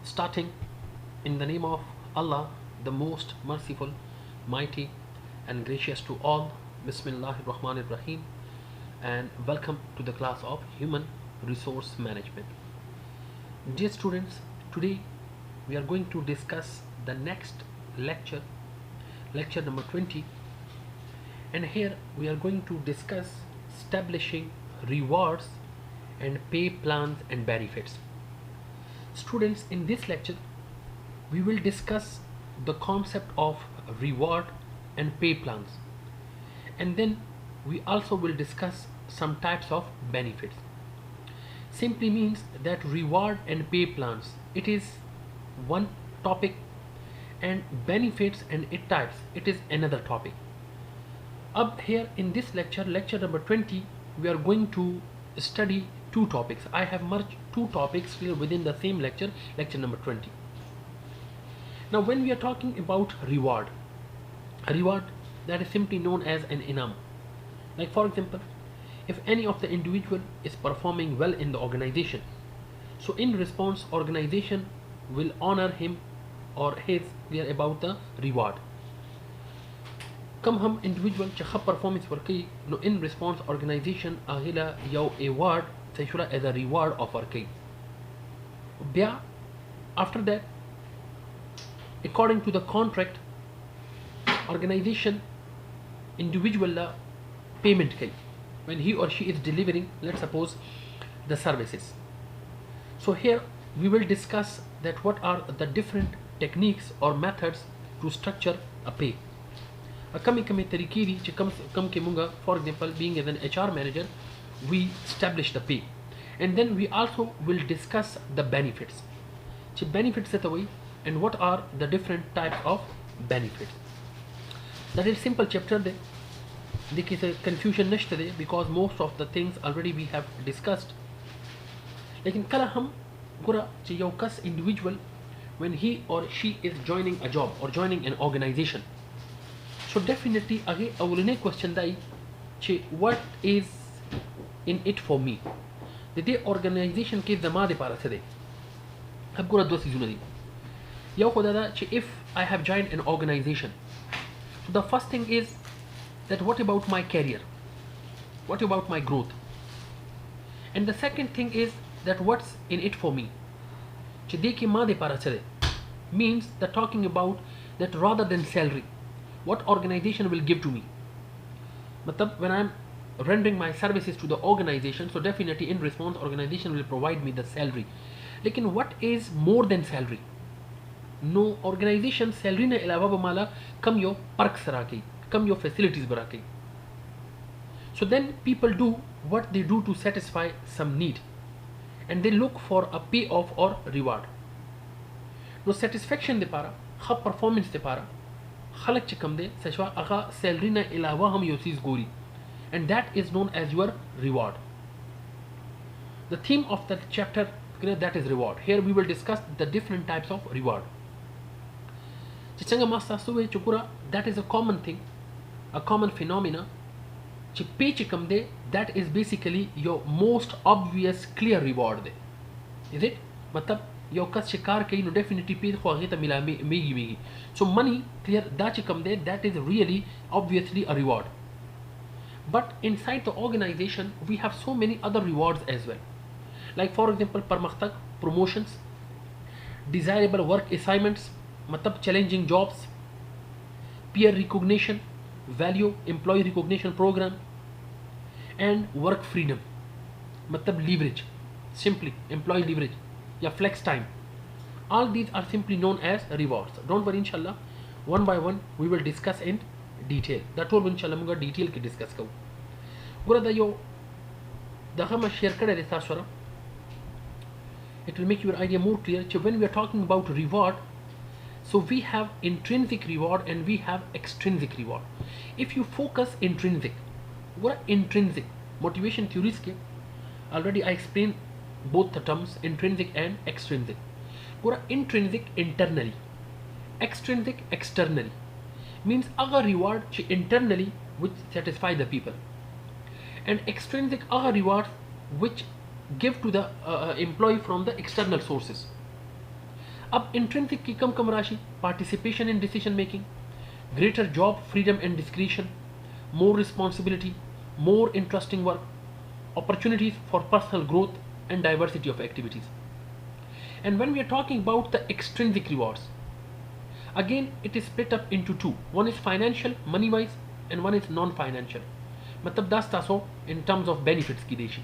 Starting in the name of Allah, the most merciful, mighty, and gracious to all. Bismillahir Rahmanir Rahim, and welcome to the class of Human Resource Management. Dear students, today we are going to discuss the next lecture, lecture number 20, and here we are going to discuss establishing rewards and pay plans and benefits. Students, in this lecture we will discuss the concept of reward and pay plans, and then we also will discuss some types of benefits. Simply means that reward and pay plans, it is one topic, and benefits and its types, it is another topic. Up here in this lecture, lecture number 20, we are going to study two topics. I have merged two topics here within the same lecture, lecture number 20. Now when we are talking about reward, a reward that is simply known as an inam. Like for example, if any of the individual is performing well in the organization, so in response organization will honor him or his, we are about the reward. कम हम individual च performance वर्कई नो in response organisation आहिला यो award सेशुरा as a reward offer कई ब्या after that according to the contract organisation individual ला पेमेंट कई when he or she is delivering, let's suppose, the services. So here we will discuss that what are the different techniques or methods to structure a pay. कमी तरीके दी कम के मुंगा. For example, being as an HR manager, we establish the pay, and then we also will discuss the benefits. So benefits that way, and what are the different types of benefits. That is simple chapter there. देखिए confusion नश्ते they because most of the things already we have discussed. लेकिन कल हम गुरा चाहिए कस individual when he or she is joining a job or joining an organization. So definitely आगे अवलने question दाई चे what is in it for me. They organization के ज़मा दे पारा से दे. अब गुरा दो चीज़ों दी. यो खुदा दा चे if I have joined an organization, so the first thing is that what about my career? What about my growth? And the second thing is that what's in it for me? चे दे के माँ दे पारा से दे means that talking about that rather than salary, what organization will give to me. मतलब when I'm rendering my services to the organization, so definitely in response organization will provide me the salary. लेकिन what is more than salary? No organization salary ने अलावा बमाला कम यो perks rakhi, come yo facilities बराखी. So then people do what they do to satisfy some need, and they look for a payoff or reward. No satisfaction दे पारा, ख़ब performance दे पारा, खलक चिकम दे सचवा अगा salary ना अलावा हम यो चीज़ गोरी, and that is known as your reward. The theme of that chapter, that is reward. Here we will discuss the different types of reward. चिचंगा मास्ता सुवे चुकुरा, that is a common thing, a common phenomena. चिपे चिकम they, that is basically your most obvious clear reward they. Is it? मतलब यो कस शिकार कई no definitely पे ख्वागे ता मिला Maggi. So money clear दा चिकम दे, that is really obviously a reward. But inside the organization we have so many other rewards as well. Like for example, परमख्तक, promotions, desirable work assignments, मतलब challenging jobs, peer recognition, value employee recognition program, and work freedom, मतलब leverage, simply employee leverage या flex time. All these are simply known as rewards. Don't worry, inshallah, one by one we will discuss in detail. That all inshallah muga detail के discuss करूँ. गुरा दा यो दखा मैं share करे देता स्वरा. It will make your idea more clear. So when we are talking about reward, so we have intrinsic reward and we have extrinsic reward. If you focus intrinsic, what intrinsic motivation theories के already I explained both the terms intrinsic and extrinsic. What intrinsic internally, extrinsic externally, means अगर reward internally which satisfy the people, and extrinsic are rewards which give to the employee from the external sources. अब intrinsic की कम राशि participation in decision making, greater job freedom and discretion, more responsibility, more interesting work, opportunities for personal growth, and diversity of activities. And when we are talking about the extrinsic rewards, again it is split up into two. One is financial, money wise, and one is non financial. मतलब 10 तासो in terms of benefits की देशी.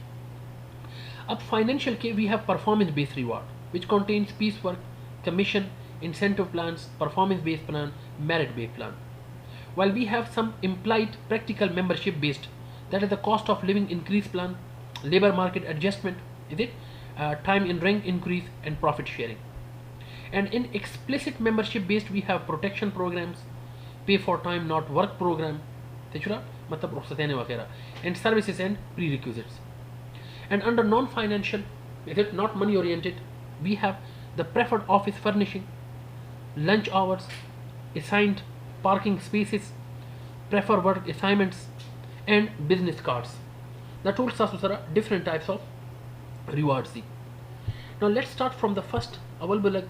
अब financial के we have performance based reward which contains piecework, commission, incentive plans, performance based plan, merit based plan. While we have some implied practical membership based, that is the cost of living increase plan, labor market adjustment, is it? Time in rank increase and profit sharing. And in explicit membership based we have protection programs, pay for time not work program, मतलब रुखसतें वगैरह, and services and prerequisites. And under non-financial, is it not money oriented, we have the preferred office furnishing, lunch hours, assigned parking spaces, preferred work assignments, and business cards. The tools are different types of rewards. Now let's start from the first available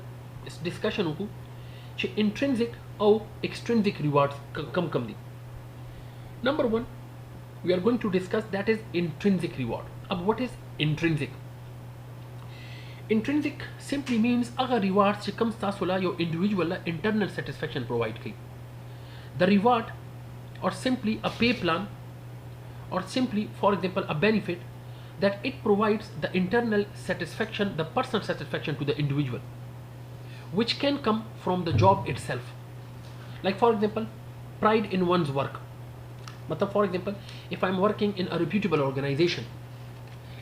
discussion को intrinsic or extrinsic rewards come the. Number one, we are going to discuss that is intrinsic reward. Ab what is intrinsic? Intrinsic simply means अगर rewards चे कम तासुला your individual La internal satisfaction provide की. The reward or simply a pay plan or simply for example a benefit that it provides the internal satisfaction, the personal satisfaction to the individual, which can come from the job itself. Like for example, pride in one's work. For example, if I'm working in a reputable organization,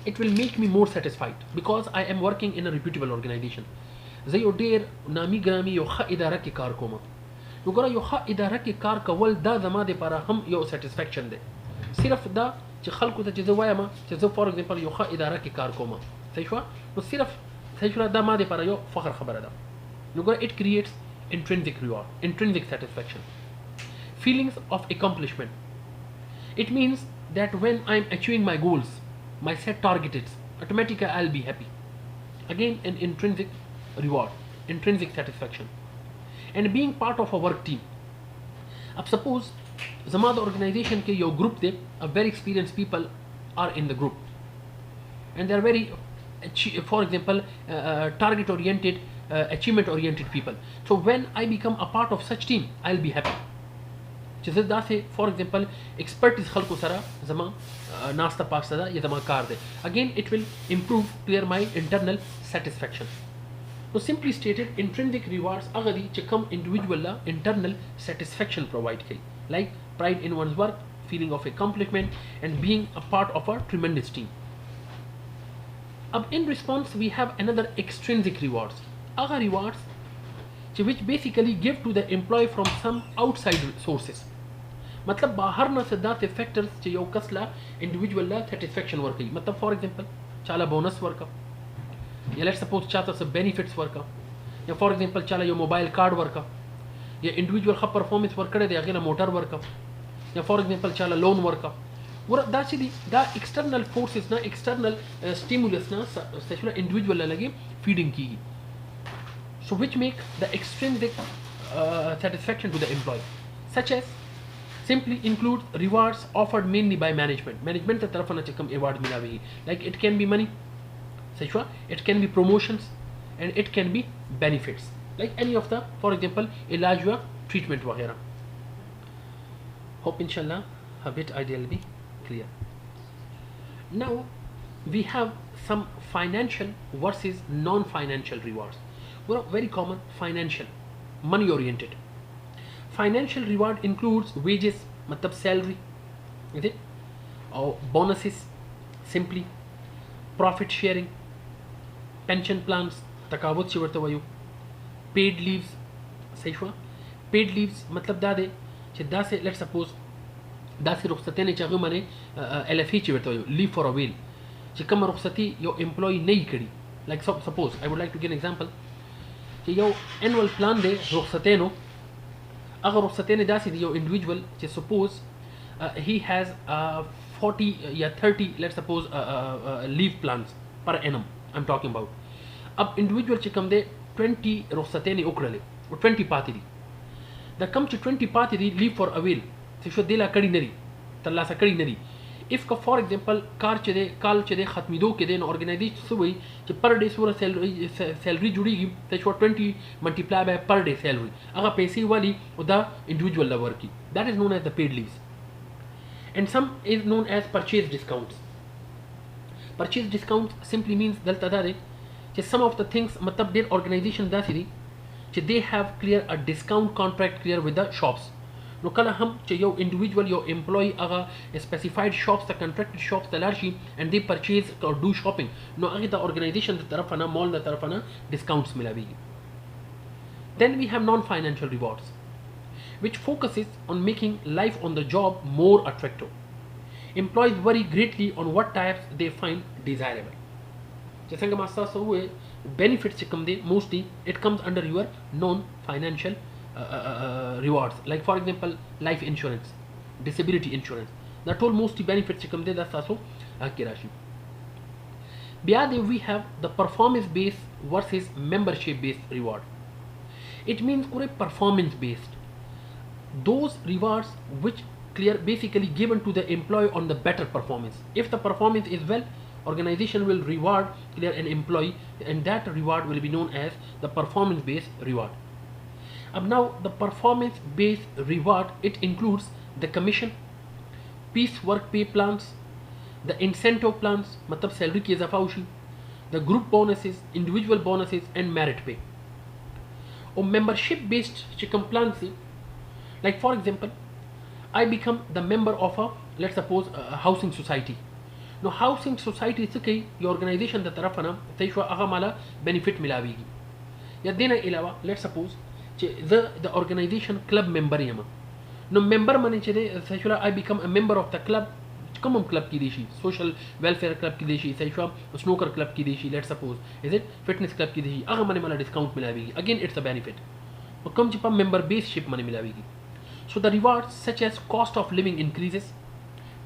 it will make me more satisfied because I am working in a reputable organization. زي يدير نامي جرامي يو خا إدارة كي كار كوما. يقول يو خا إدارة كي كار كول دا زما دي para هم يو satisfaction ده. صرف دا تخلقه تجزوايا ما تجزو for example يو خا إدارة كي كار كوما. سيشوا وصرف سيشوا دا ما دي para يو فخر خبر دا. يقول it creates intrinsic reward, intrinsic satisfaction, feelings of accomplishment. It means that when I'm achieving my goals, my set targets, automatically I'll be happy. Again, an intrinsic reward, intrinsic satisfaction. And being part of a work team. Ab suppose Zamad organization ke your group de a very experienced people are in the group. And they are very, for example, target oriented, achievement oriented people. So when I become a part of such team, I'll be happy. For example, expertise خلقو سرا زمان ناستا پاک سدا یا زمان کار دے. Again, it will improve clear my internal satisfaction. So simply stated, intrinsic rewards agadi che come individual la internal satisfaction provide kay, like pride in one's work, feeling of accomplishment, and being a part of a tremendous team. In response, we have another extrinsic rewards. Aga rewards which basically give to the employee from some outside sources. मतलब बाहर ना से दाते factors चे यो कसला individual ला satisfaction work ही. मतलब for example चाला bonus work या let's suppose चाहता से benefits work या for example चाला यो mobile card work या individual खा performance work करे दे आगे ना motor work या for example चाला loan work वो दा चीज़ दा external forces ना external stimulus ना सेचुला individual ला लगे feeding की. So which make the extrinsic satisfaction to the employee, such as simply include rewards offered mainly by management. Management तरफ ना चिकम award मिला हुई. Like it can be money, it can be promotions, and it can be benefits. Like any of the, for example, इलाज हुआ, treatment वगैरह. Hope inshallah a bit idea will be clear. Now we have some financial versus non-financial rewards. Well, very common financial, money oriented. Financial reward includes wages, matlab salary, is it? Or bonuses, simply, profit sharing, pension plans, takawut chivarta vayu, paid leaves, सही हुआ? Paid leaves मतलब दादे, चे दासे let's suppose दासे रुखसतें ने चाहे मने LFE चिवरता vayu, leave for a whale, चे कम रुखसती यो employee नहीं करी. Like suppose I would like to give an example. कि यो annual plan दे रुखसतेनो अगर रुखसतेने दासी दी यो individual चे suppose he has 40 या 30 let's suppose leave plans per annum I'm talking about. अब individual चे कम दे 20 رخصتين أكرله و 20 پاتې دي دا کم چې 20 پاتې دي لیو فور اویل څه شو دی لا کړی نه دي ترلاسه کړی نه دي if که فار ایگزامپل کال چې دی ختمېدو کې دی نو ارګنایزیشن څه وایي چې پر ډے څومره سیلري جوړیږي څه شو 20 ملټیپلای بای پر ډے سیلري هغه پیسې والی او دا انډیویجوال له ورکي that is known as the paid leaves and some is known as purchase discounts. Purchase discounts simply means دلته دا دی چې some of the things مطلب ډېر organization داسې دي چې they have clear a discount contract clear with the shops. نو کله هم چې یو individual یو employee هغه specified shops ته contracted shops ته لاړ شي and they purchase or do shopping نو هغه د organization د طرفه نه مال د طرفه نه discounts ملاويږي. Then we have non-financial rewards which focuses on making life on the job more attractive. Employees vary greatly on what types they find desirable. چې څنګه ما تاسو وې benefits چې کوم دي mostly it comes under your non-financial rewards like for example life insurance, disability insurance. دا ټول mostly benefits چې کوم دي دا تاسو کې راشي. بیا دی we have the performance based versus membership based reward. It means performance based. Those rewards which clear basically given to the employee on the better performance. If the performance is well, organization will reward clear an employee and that reward will be known as the performance based reward. Now the performance based reward it includes the commission, piece work pay plans, the incentive plans matlab salary ki izafa hoshi, the group bonuses, individual bonuses and merit pay. Or membership based chikam plan se like for example I become the member of a let's suppose a housing society. Now housing society څه کوي یو organization د طرفه نه ته شو هغه مالا benefit ملاويږي یا دینه علاوه let's suppose چې the organization club member یم نو member منه چې څه شو I become a member of the club کوم club کې دی شي social welfare club کې دی شي څه شو snooker club کې دی شي let's suppose is it fitness club کې دی شي هغه منه مالا discount ملاويږي again it's a benefit کوم چې په member base ship منه ملاويږي. So the rewards such as cost of living increases,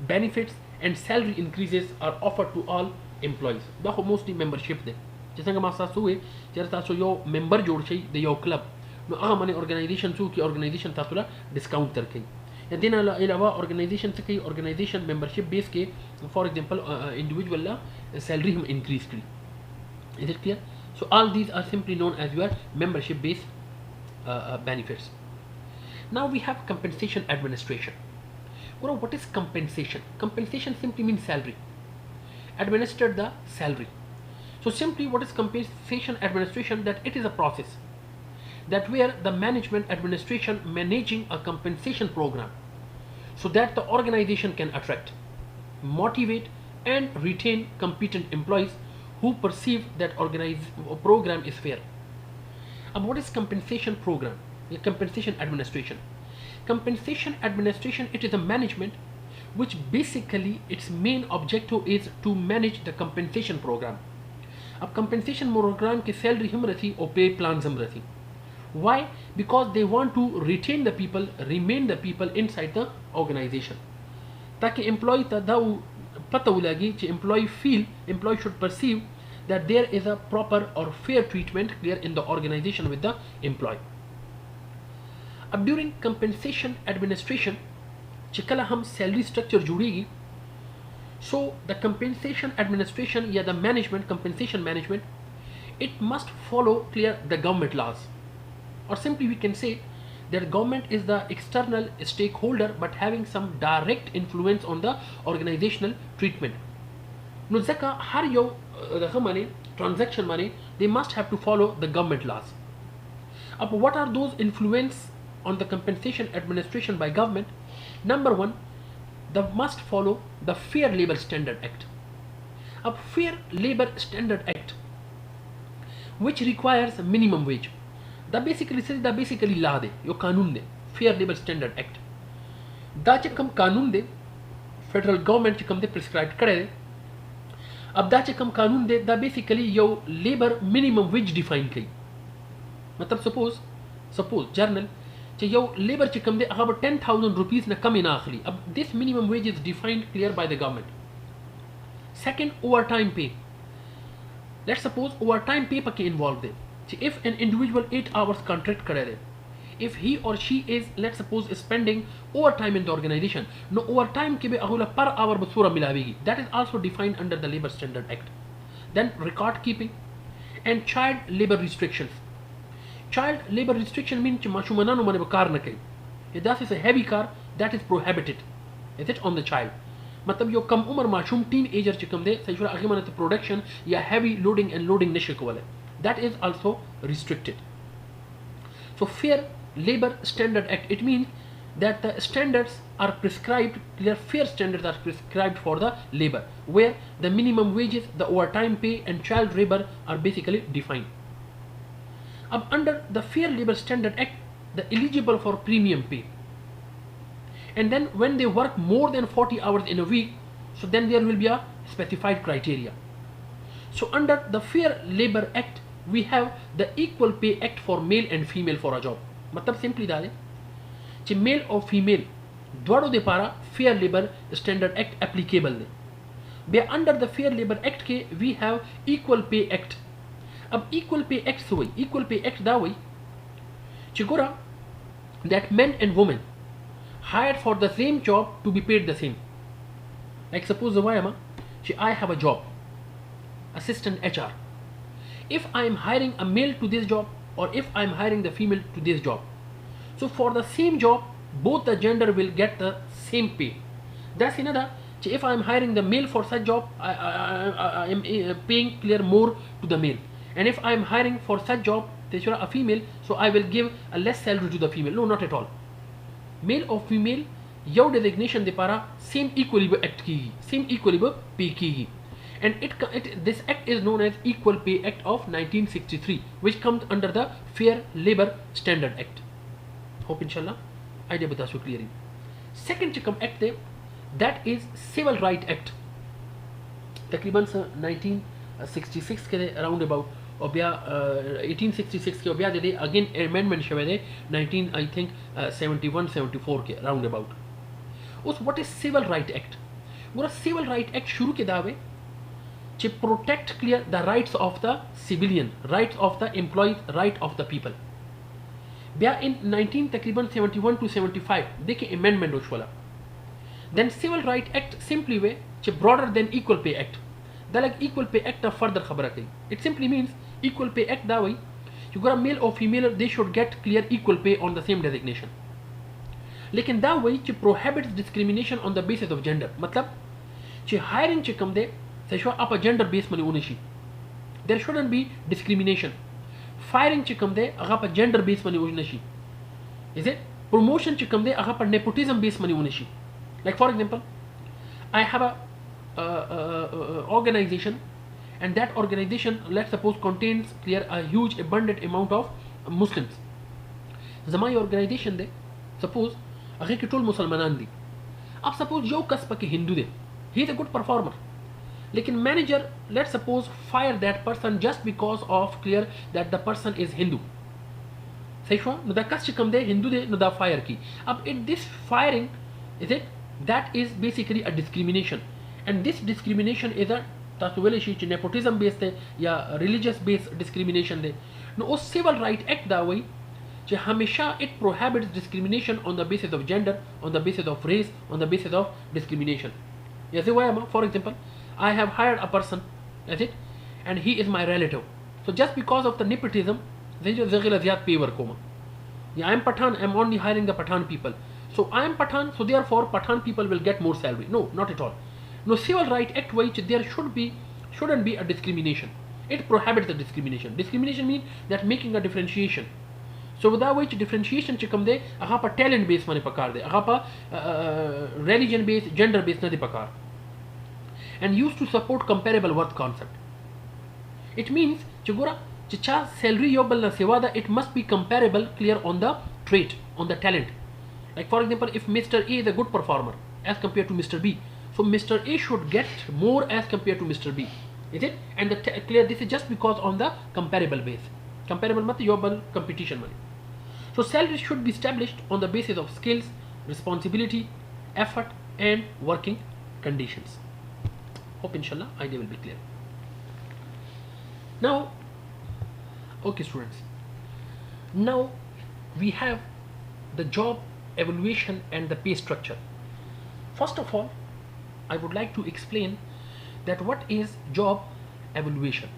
benefits and salary increases are offered to all employees. دا خو mostly membership دی چې څنګه ما تاسو وې چې تاسو یو member جوړ شئ د یو کلب نو هغه باندې organization څو کې organization تاسو له discount درکړي. یا دین علاوه organization څه کوي organization membership base کې for example individual لا salary هم increase کړي. Is it clear? So all these are simply known as your membership based benefits. Now we have compensation administration. What is compensation? Compensation simply means salary. Administer the salary. So simply what is compensation administration? That it is a process that where the management administration managing a compensation program so that the organization can attract, motivate and retain competent employees who perceive that program is fair. What is compensation program? Compensation administration. Compensation administration it is a management which basically its main objective is to manage the compensation program. अब compensation program के salary हम रही और pay plans हम रही. Why? Because they want to retain the people, remain the people inside the organization. ताकि employee ता दा पता लगे कि employee should perceive that there is a proper or fair treatment clear in the organization with the employee. During compensation administration چې کله هم salary structure جوړیږي so the compensation administration یا the management compensation management it must follow clear the government laws or simply we can say that government is the external stakeholder but having some direct influence on the organizational treatment. نو ځکه هر یو دغه باندې transaction باندې they must have to follow the government laws. What are those influence on the compensation administration by government? Number one, they must follow the Fair Labor Standard Act. A Fair Labor Standard Act which requires minimum wage. That basically says that basically law de yo kanun de Fair Labor Standard Act. Da che kam kanun de federal government che kam de prescribed kare de. अब da che kam kanun de da basically yo labor minimum wage define kai. मतलब suppose journal چې یو لیبر چې کوم دی هغه 10,000 روپیز نه کم نه اخلي. अब this minimum wage is defined clear by the government. Second, overtime pay. Let's suppose overtime pay پکې involved دی See, if an individual 8 hours contract करे रहे, if he or she is, let's suppose, spending overtime in the organization, no overtime के भी अगला per hour बसूरा मिलावेगी, that is also defined under the Labor Standard Act. Then record keeping and child labor restrictions. Child labor restriction means माशुमना नो मने कार न कहीं. If that is a heavy car, that is prohibited. Is it on the child? मतलब यो कम उम्र माशूम teenager चिकम दे सही शुरा आगे माने तो प्रोडक्शन या heavy loading and loading निश्चित को वाले. That is also restricted. So Fair Labor Standard Act, it means that the standards are prescribed, clear fair standards are prescribed for the labor, where the minimum wages, the overtime pay and child labor are basically defined. Under the Fair Labor Standard Act, the eligible for premium pay, and then when they work more than 40 hours in a week, so then there will be a specified criteria. So under the Fair Labor Act, we have the Equal Pay Act for male and female for a job. मतलब simply डाले कि mail और female दोनों दे पारा fair labour standard act applicable दे बे under the fair labour act के we have equal pay act. अब इक्वल पे एक्ट से वही इक्वल पे एक्ट दा वही चिगोरा that men and women hired for the same job to be paid the same. Like suppose I have a job, assistant HR. If I am hiring a male to this job or if I am hiring the female to this job, so for the same job both the gender will get the same pay. That's another. If I am hiring the male for such job, I am paying clear more to the male, and if I am hiring for such job a female, so I will give a less salary to the female. No, not at all. Male or female your designation de para same equally act ki, same equally pay ki. And this act is known as Equal Pay Act of 1963, which comes under the Fair Labor Standard Act. Hope inshallah idea bata so clear. Second chikam act de, that is Civil Right Act. तकरीबन 1966 के around about और ब्या 1866 के ब्या दे again amendment शवे दे 19 I think 71 74 के राउंड अबाउट. उस what is civil right act? वो सिविल राइट एक्ट शुरू के दावे to protect clear the rights of the civilian, rights of the employees, right of the people. ब्या in 19 तकरीबन 71 to 75 देखे amendment होश वाला. Then Civil Right Act simply way to broader than Equal Pay Act. The like Equal Pay Act of further खबर कही. It simply means Equal Pay Act that way you got a male or female they should get clear equal pay on the same designation. लेकिन that way to prohibits discrimination on the basis of gender. मतलब कि hiring चे कम दे से show आप gender base मनी उनिशी. There shouldn't be discrimination. Firing चे कम दे अगर आप gender base मनी उनिशी. Is it? Promotion चे कम दे अगर आप nepotism base मनी उनिशी. Like for example, I have a organization, and that organization, let's suppose, contains clear a huge abundant amount of Muslims. Zamai organization de, suppose, अगर कि toll मुसलमानान दी. अब suppose जो कस्बा के हिंदू दे, he is a good performer. लेकिन manager, let's suppose, fire that person just because of clear that the person is Hindu. सही हुआ? No दा कस्ट कम दे हिंदू दे नो दा फायर की. अब in this firing, is it? That is basically a discrimination, and this discrimination is a taswelishi nepotism based है या religious based discrimination दे. No उस civil right act दा वही कि हमेशा it prohibits discrimination on the basis of gender, on the basis of race, on the basis of discrimination. जैसे हुआ है, for example, I have hired a person, is it, and he is my relative. So just because of the nepotism, they just ज़गीला ज़्यादा pay work होमा. Yeah, I am Pathan, I am only hiring the Pathan people. So I am Pathan, so therefore Pathan people will get more salary. No, not at all. No, Civil Right Act which there shouldn't be a discrimination. It prohibits the discrimination. Discrimination means that making a differentiation. So without which differentiation chikam de, aha pa talent base mane pakar de, aha pa religion base, gender base na de pakar. And used to support comparable worth concept. It means chigura chicha salary yobal na sevada, it must be comparable clear on the trait, on the talent. Like for example, if Mr. A is a good performer as compared to Mr. B, so Mr. A should get more as compared to Mr. B, is it? And clear this is just because on the comparable base. Comparable mat yobal competition money. So salary should be established on the basis of skills, responsibility, effort, and working conditions. Hope inshallah idea will be clear. Now, Okay, students. Now we have the job evaluation and the pay structure. First of all, I would like to explain that what is job evaluation.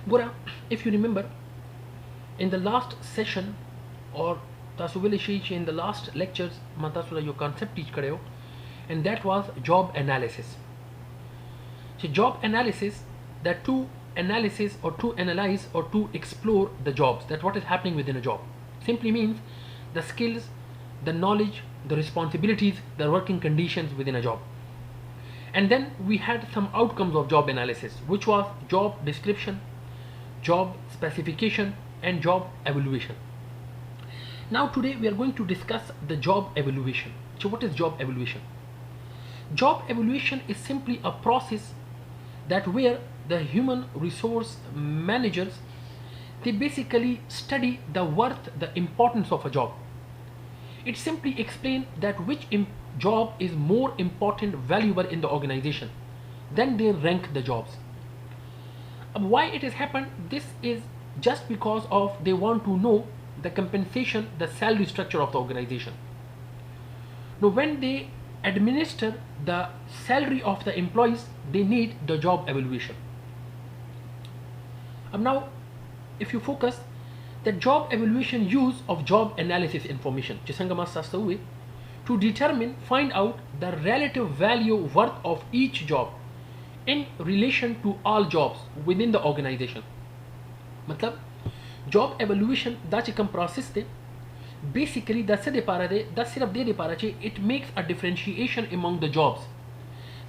Gora, if you remember, in the last session or in the last lectures, your concept teach kareo, and that was job analysis. So job analysis, that to analysis or to analyze or to explore the jobs, that what is happening within a job, simply means the skills, the knowledge, the responsibilities, the working conditions within a job. And then we had some outcomes of job analysis, which was job description, job specification, and job evaluation. Now today we are going to discuss the job evaluation. So what is job evaluation? Job evaluation is simply a process that where the human resource managers, they basically study the worth, the importance of a job. It simply explains that which job is more important, valuable in the organization. Then they rank the jobs. Why it has happened? This is just because of they want to know the compensation, the salary structure of the organization. Now when they administer the salary of the employees, they need the job evaluation. Now if you focus, the job evaluation use of job analysis information to determine, find out the relative value worth of each job in relation to all jobs within the organization. मतलब job evaluation da chikam process the basically da se de para de da sirf de para che it makes a differentiation among the jobs.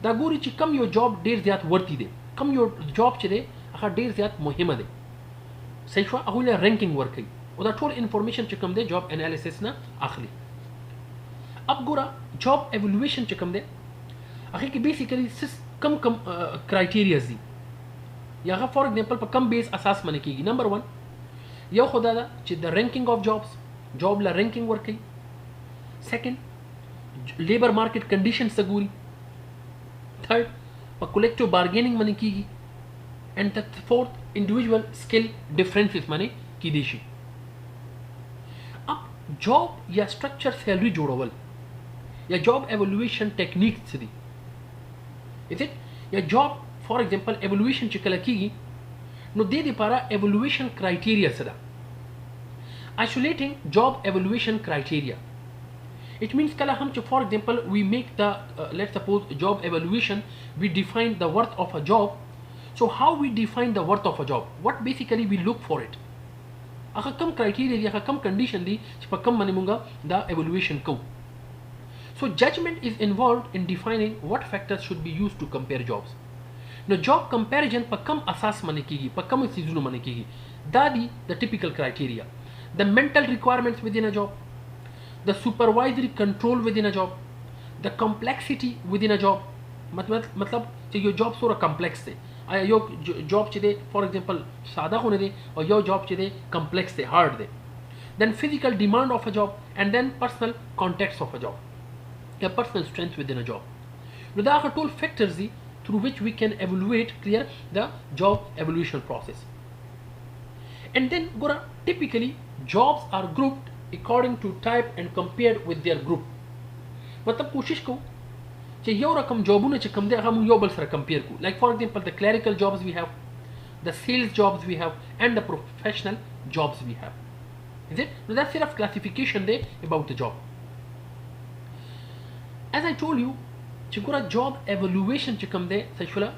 Da guri chi kam yo job der zyat worthy de, kam yo job che de aha der zyat muhima de. सही अहुला ranking work है उदा toll information चकम दे job analysis ना आखिरी अब गोरा job एवल्यूएशन चकम दे आखिर की basically सिस कम criterias दी या फॉर एग्जांपल पर कम बेस असास मने कीगी नंबर 1 यो खुदा दा च the ranking of jobs job ला रैंकिंग वर्क है सेकंड लेबर मार्केट कंडीशन सगूरी थर्ड पर कलेक्टिव बार्गेनिंग मने कीगी and the fourth individual skill differences माने की देशी अब जॉब या स्ट्रक्चर सैलरी जोड़ोवल या जॉब एवल्यूएशन टेक्निक से दी इज इट या जॉब फॉर एग्जांपल एवल्यूएशन चिकल की नो दे पारा एवल्यूएशन क्राइटेरिया से दा isolating job evaluation criteria it means kala hum for example we make the let's suppose job evaluation, we define the worth of a job. So how we define the worth of a job? What basically we look for it? Aka kam criteria ya kam condition di pa kam manimunga the evaluation ko. So judgment is involved in defining what factors should be used to compare jobs. Now job comparison pa kam asas mane kigi, pa kam season mane kigi. Dadi the typical criteria. The mental requirements within a job, the supervisory control within a job, the complexity within a job. मतलब यो job सोरा complex थे आया यो job चे दे for example सादा होने दे और यो job चे दे कॉम्प्लेक्स थे हार्ड दे then physical demand of a job and then personal context of a job या personal strength within a job दा आर टोल फैक्टर्स दी through which we can evaluate clear the job evaluation process and then गोरा typically jobs are grouped according to type and compared with their group मतलब कोशिश को यो रकम जॉबों ने चिकम दे हम यो बल सर कंपेयर को like for example the clerical jobs we have the sales jobs we have and the professional jobs we have is it that's सिर्फ क्लासिफिकेशन दे about the job as I told you चिकुरा job evaluation चिकम दे सचुला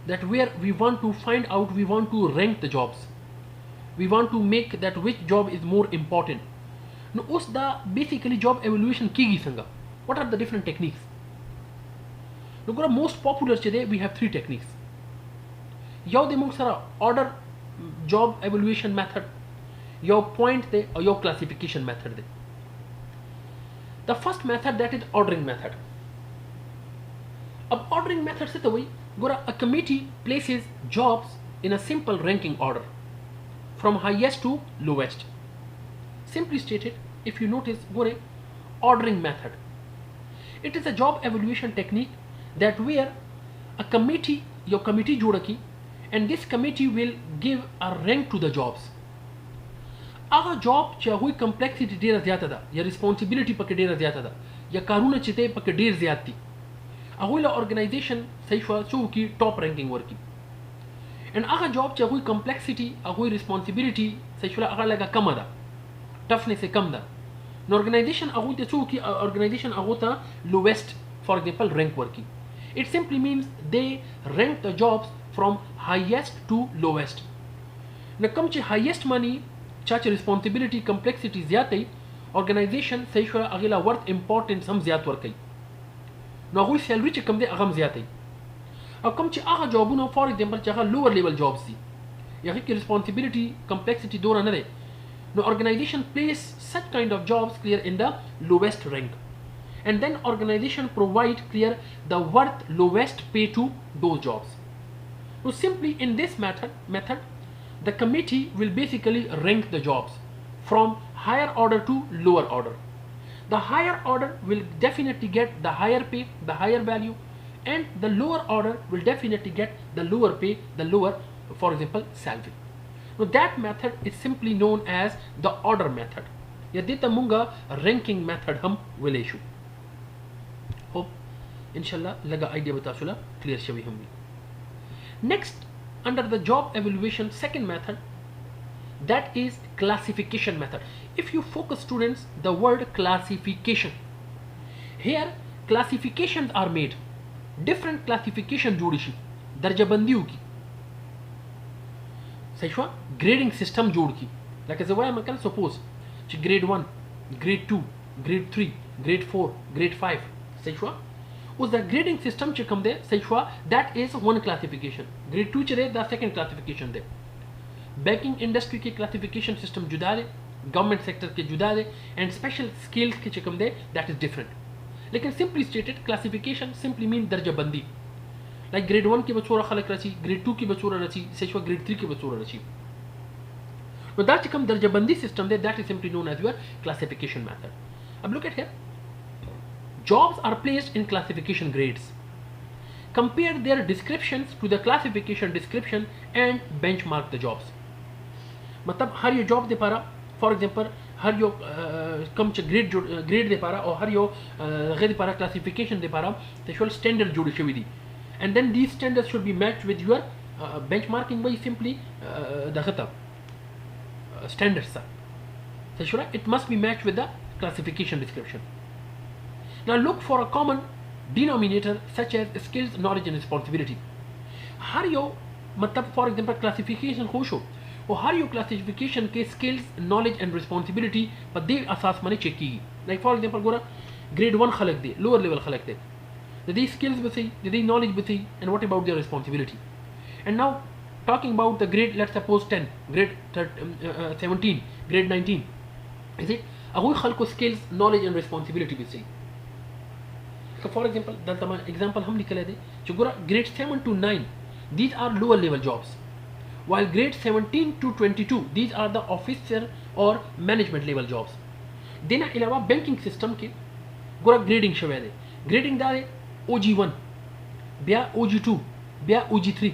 that where we want to find out we want to rank the jobs we want to make that which job is more important नो उस the basically job evaluation कीगी संगा what are the different techniques Look, most popular today we have 3 techniques. Yo de mung sara order job evaluation method, your point de or your classification method de. The first method that is ordering method. Ab ordering method se to way gora a committee places jobs in a simple ranking order from highest to lowest. Simply stated, if you notice gore ordering method. It is a job evaluation technique that where a committee, your committee जोड़ की and this committee will give a rank to the jobs. هغه جاب چې هغوی کمپلیکسیټي ډیره زیاته ده یا ریسپانسیبیلیټي پکې ډیره زیاته ده یا کارونه چې دی پکې ډیر زیات دي هغوی له ارګنایزیشن صحیح شوه څه وکړي ټاپ رینکینګ ورکړي and هغه جاب چې هغوی کمپلیکسیټي هغوی ریسپانسیبیلیټي صحیح شوه هغه لږه کمه ده ټفنس یې کم ده نو ارګنایزیشن هغوی ته څه وکړي ارګنایزیشن هغو ته لوویسټ فار ایگزامپل رینک ورکړي it simply means they rank the jobs from highest to lowest نو کوم چې highest معنی چا چې ریسپانسیبیلیټي کمپلیکسیټي زیات وي ارګنایزیشن صحیح شوه هغې له ورث امپورټنس هم زیات ورکوي نو هغوی سیلري چې کوم دی هغه هم زیات وي او کوم چې هغه جابونه فار ایگزامپل چې هغه لوور لیول جابس دي هغې کې ریسپانسیبیلیټي کمپلیکسیټي دوره نه دی نو ارګنایزیشن پلیس such kind of jobs clear in the lowest rank and then organization provide clear the worth lowest pay to those jobs. So simply in this method the committee will basically rank the jobs from higher order to lower order. The higher order will definitely get the higher pay, the higher value, and the lower order will definitely get the lower pay, the lower, for example, salary. Now that method is simply known as the order method. या देता मुंगा ranking method हम विले शु. Hope इंशाल्लाह लगा idea बता शुला clear शवी हम भी. Next, under the job evaluation second method, that is classification method. If you focus students the word classification, here classifications are made, different classification जोड़ी शी दर्जा बंदी होगी सही हुआ grading system जोड़ की like as a way I can suppose grade 1 grade 2 grade 3 grade 4 grade 5 सही हुआ उस द grading system च कम दे सही हुआ that is one classification grade 2 च दे the second classification they banking industry की classification system जुदा दे government sector के जुदा दे and special skills के च कम दे that is different लेकिन simply stated classification simply mean दर्जा बंदी like grade 1 की बचोरा खलक रची grade 2 की बचोरा रची सही हुआ grade 3 की बचोरा रची Now that comes the Darjabandi system there, that is simply known as your classification method. Now look at here. Jobs are placed in classification grades. Compare their descriptions to the classification description and benchmark the jobs. मतलब हर ये job दे पारा, for example हर यो कम च grade दे पारा और हर यो गैर दे पारा classification दे पारा, they should standard जोड़ी शवी दी. And then these standards should be matched with your benchmarking by simply the खता. Standards sir. So sure it must be matched with the classification description. Now look for a common denominator such as skills, knowledge and responsibility. हर यो मतलब for example classification खुश हो और हर यो classification के skills, knowledge and responsibility पर दे असास मने check की like for example गोरा grade 1 खलक दे lower level खलक दे these skills बसी these knowledge बसी and what about their responsibility and now talking about the grade let's suppose 10 grade 17 grade 19 is it अगुई खलको skills knowledge and responsibility भी सही so for example that तमाम example हम निकले दे जो गोरा grade 7 to 9 these are lower level jobs while grade 17 to 22 these are the officer or management level jobs देना अलावा banking system के गोरा grading शवे दे grading दारे OG1 ब्या OG2 ब्या OG3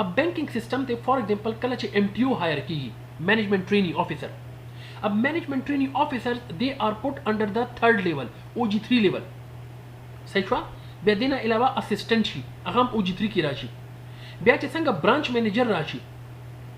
अब बैंकिंग सिस्टम ते फॉर एग्जांपल कल चे एमटीओ हायर की मैनेजमेंट ट्रेनी ऑफिसर अब management trainee officers they are put under the third level OG3 level सही हुआ बे देना अलावा असिस्टेंट शी अगम OG3 की राशि बे चे संग ब्रांच मैनेजर राशि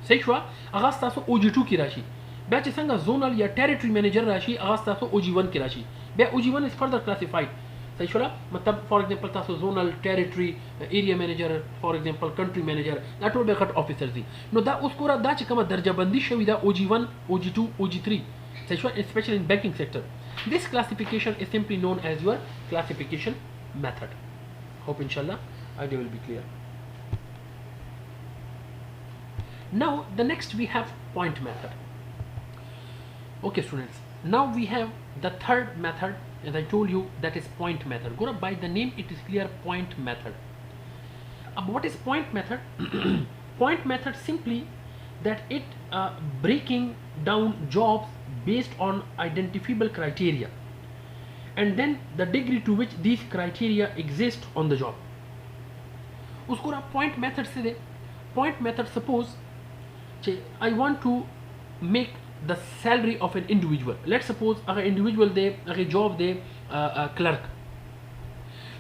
सही हुआ अगस्त तासो OG2 की राशि बे चे संग जोनल या टेरिटरी मैनेजर राशि अगस्त तासो OG1 की राशि बे OG1 इज फर्दर क्लासिफाइड सही शुरा मतलब फॉर एग्जांपल तासो zonal territory area manager for example country manager that will be cut officers दी नो दा उसको दा च कमा दर्जा बंदी शवी दा OG1 OG2 OG3 सही शुरा specially in banking sector this classification is simply known as your classification method hope इंशाल्लाह idea will be clear. Now the next we have point method. Okay students, now we have the third method as I told you that is point method. Go by the name it is clear point method. What is point method? Point method simply that it breaking down jobs based on identifiable criteria and then the degree to which these criteria exist on the job. उसको आप point method से दे point method suppose I want to make the salary of an individual. Let's suppose अगर individual दे अगर job they clerk.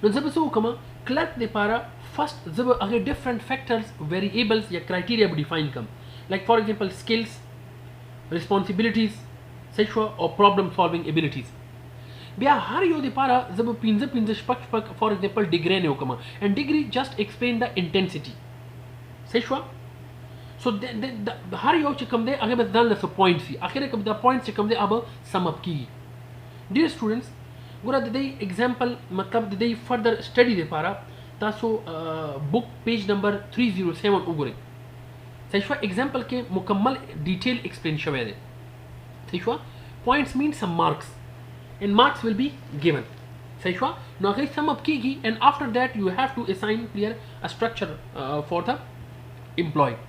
نو زه به څه وکړم clerk دپاره first زه به هغې different factors variables یا criteria به define کړم like for example skills responsibilities صحیح شوه او problem solving abilities. بیا هر یو دپاره زه به پنځه شپږ for example degree نه وکړم and degree just explain the intensity صحیح شوه. So هر یو چې کوم دی هغه به ځان له څه points وي اخر کې به دا points چې کوم دی هغه sum up کیږي. Dear students ګوره د دې example مطلب د دې further study دپاره تاسو book page number 307 وګورئ صحیح شوه. example کې مکمل detail explain شوی دی صحیح شوه. points mean some marks and marks will be given صحیح شوه. نو هغه sum up کیږي and after that you have to assign clear a structure for the employee.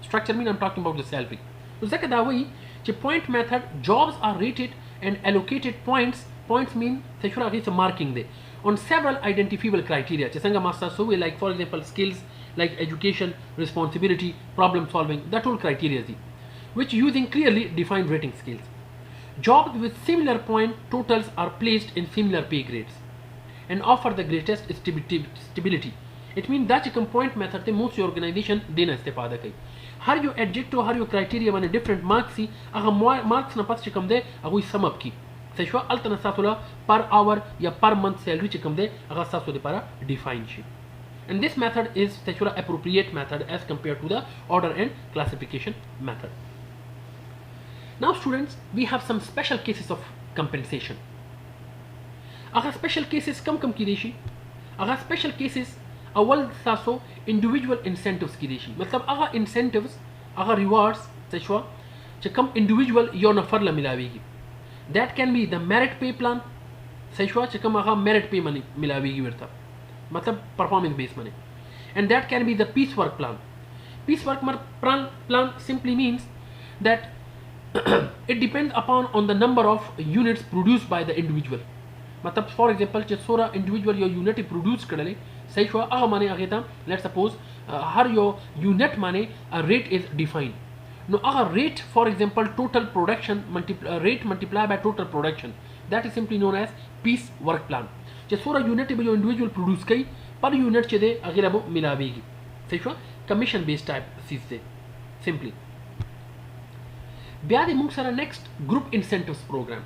Structure mean I'm talking about the salary. So ځکه دا وایي چې point method jobs are rated and allocated points. Points mean صحیح شوه هغې څه marking دی on several identifiable criteria چې څنګه ما ستاسو وویل like for example skills like education responsibility problem solving that all criteria دي which using clearly defined rating scales. Jobs with similar point totals are placed in similar pay grades and offer the greatest stability. It means that چې کوم point method ته most organization دینه استفاده کوي. هر یو adjective هر یو criteria باندې different marks سي هغه marks نه پس چې کوم دی هغوی sum up کی صحیح شوه. هلته نه ستاسو له per hour یا per month salary چې کوم دی هغه ستاسو دپاره define شي. And this method is صحیح شوه appropriate method as compared to the order and classification method. Now students we have some special cases of compensation. هغه special cases کم کیدی شي هغه special cases اول تاسو individual incentives کیدی شي مطلب هغه incentives هغه rewards صحیح شوه چې کوم individual یو نفر له ملاویږي. that can be the merit pay plan صحیح شوه چې کوم هغه merit pay باندې ملاویږي ورته مطلب performance base باندې and that can be the piecework plan. piecework plan simply means that it depends on the number of units produced by the individual. مطلب for example چې څوره individual یو unit produce کړلی صحیح شوه هغه باندې هغې ته let's suppose هر یو unit باندې a rate is defined. نو هغه rate for example total production rate multiplied by total production that is simply known as piece work plan. چې څوره unit به یو individual produce کوي per unit چې دی هغې له به ملاویږي صحیح شوه. commission based type سیز دی simply. بیا دی موږ سره next group incentives program.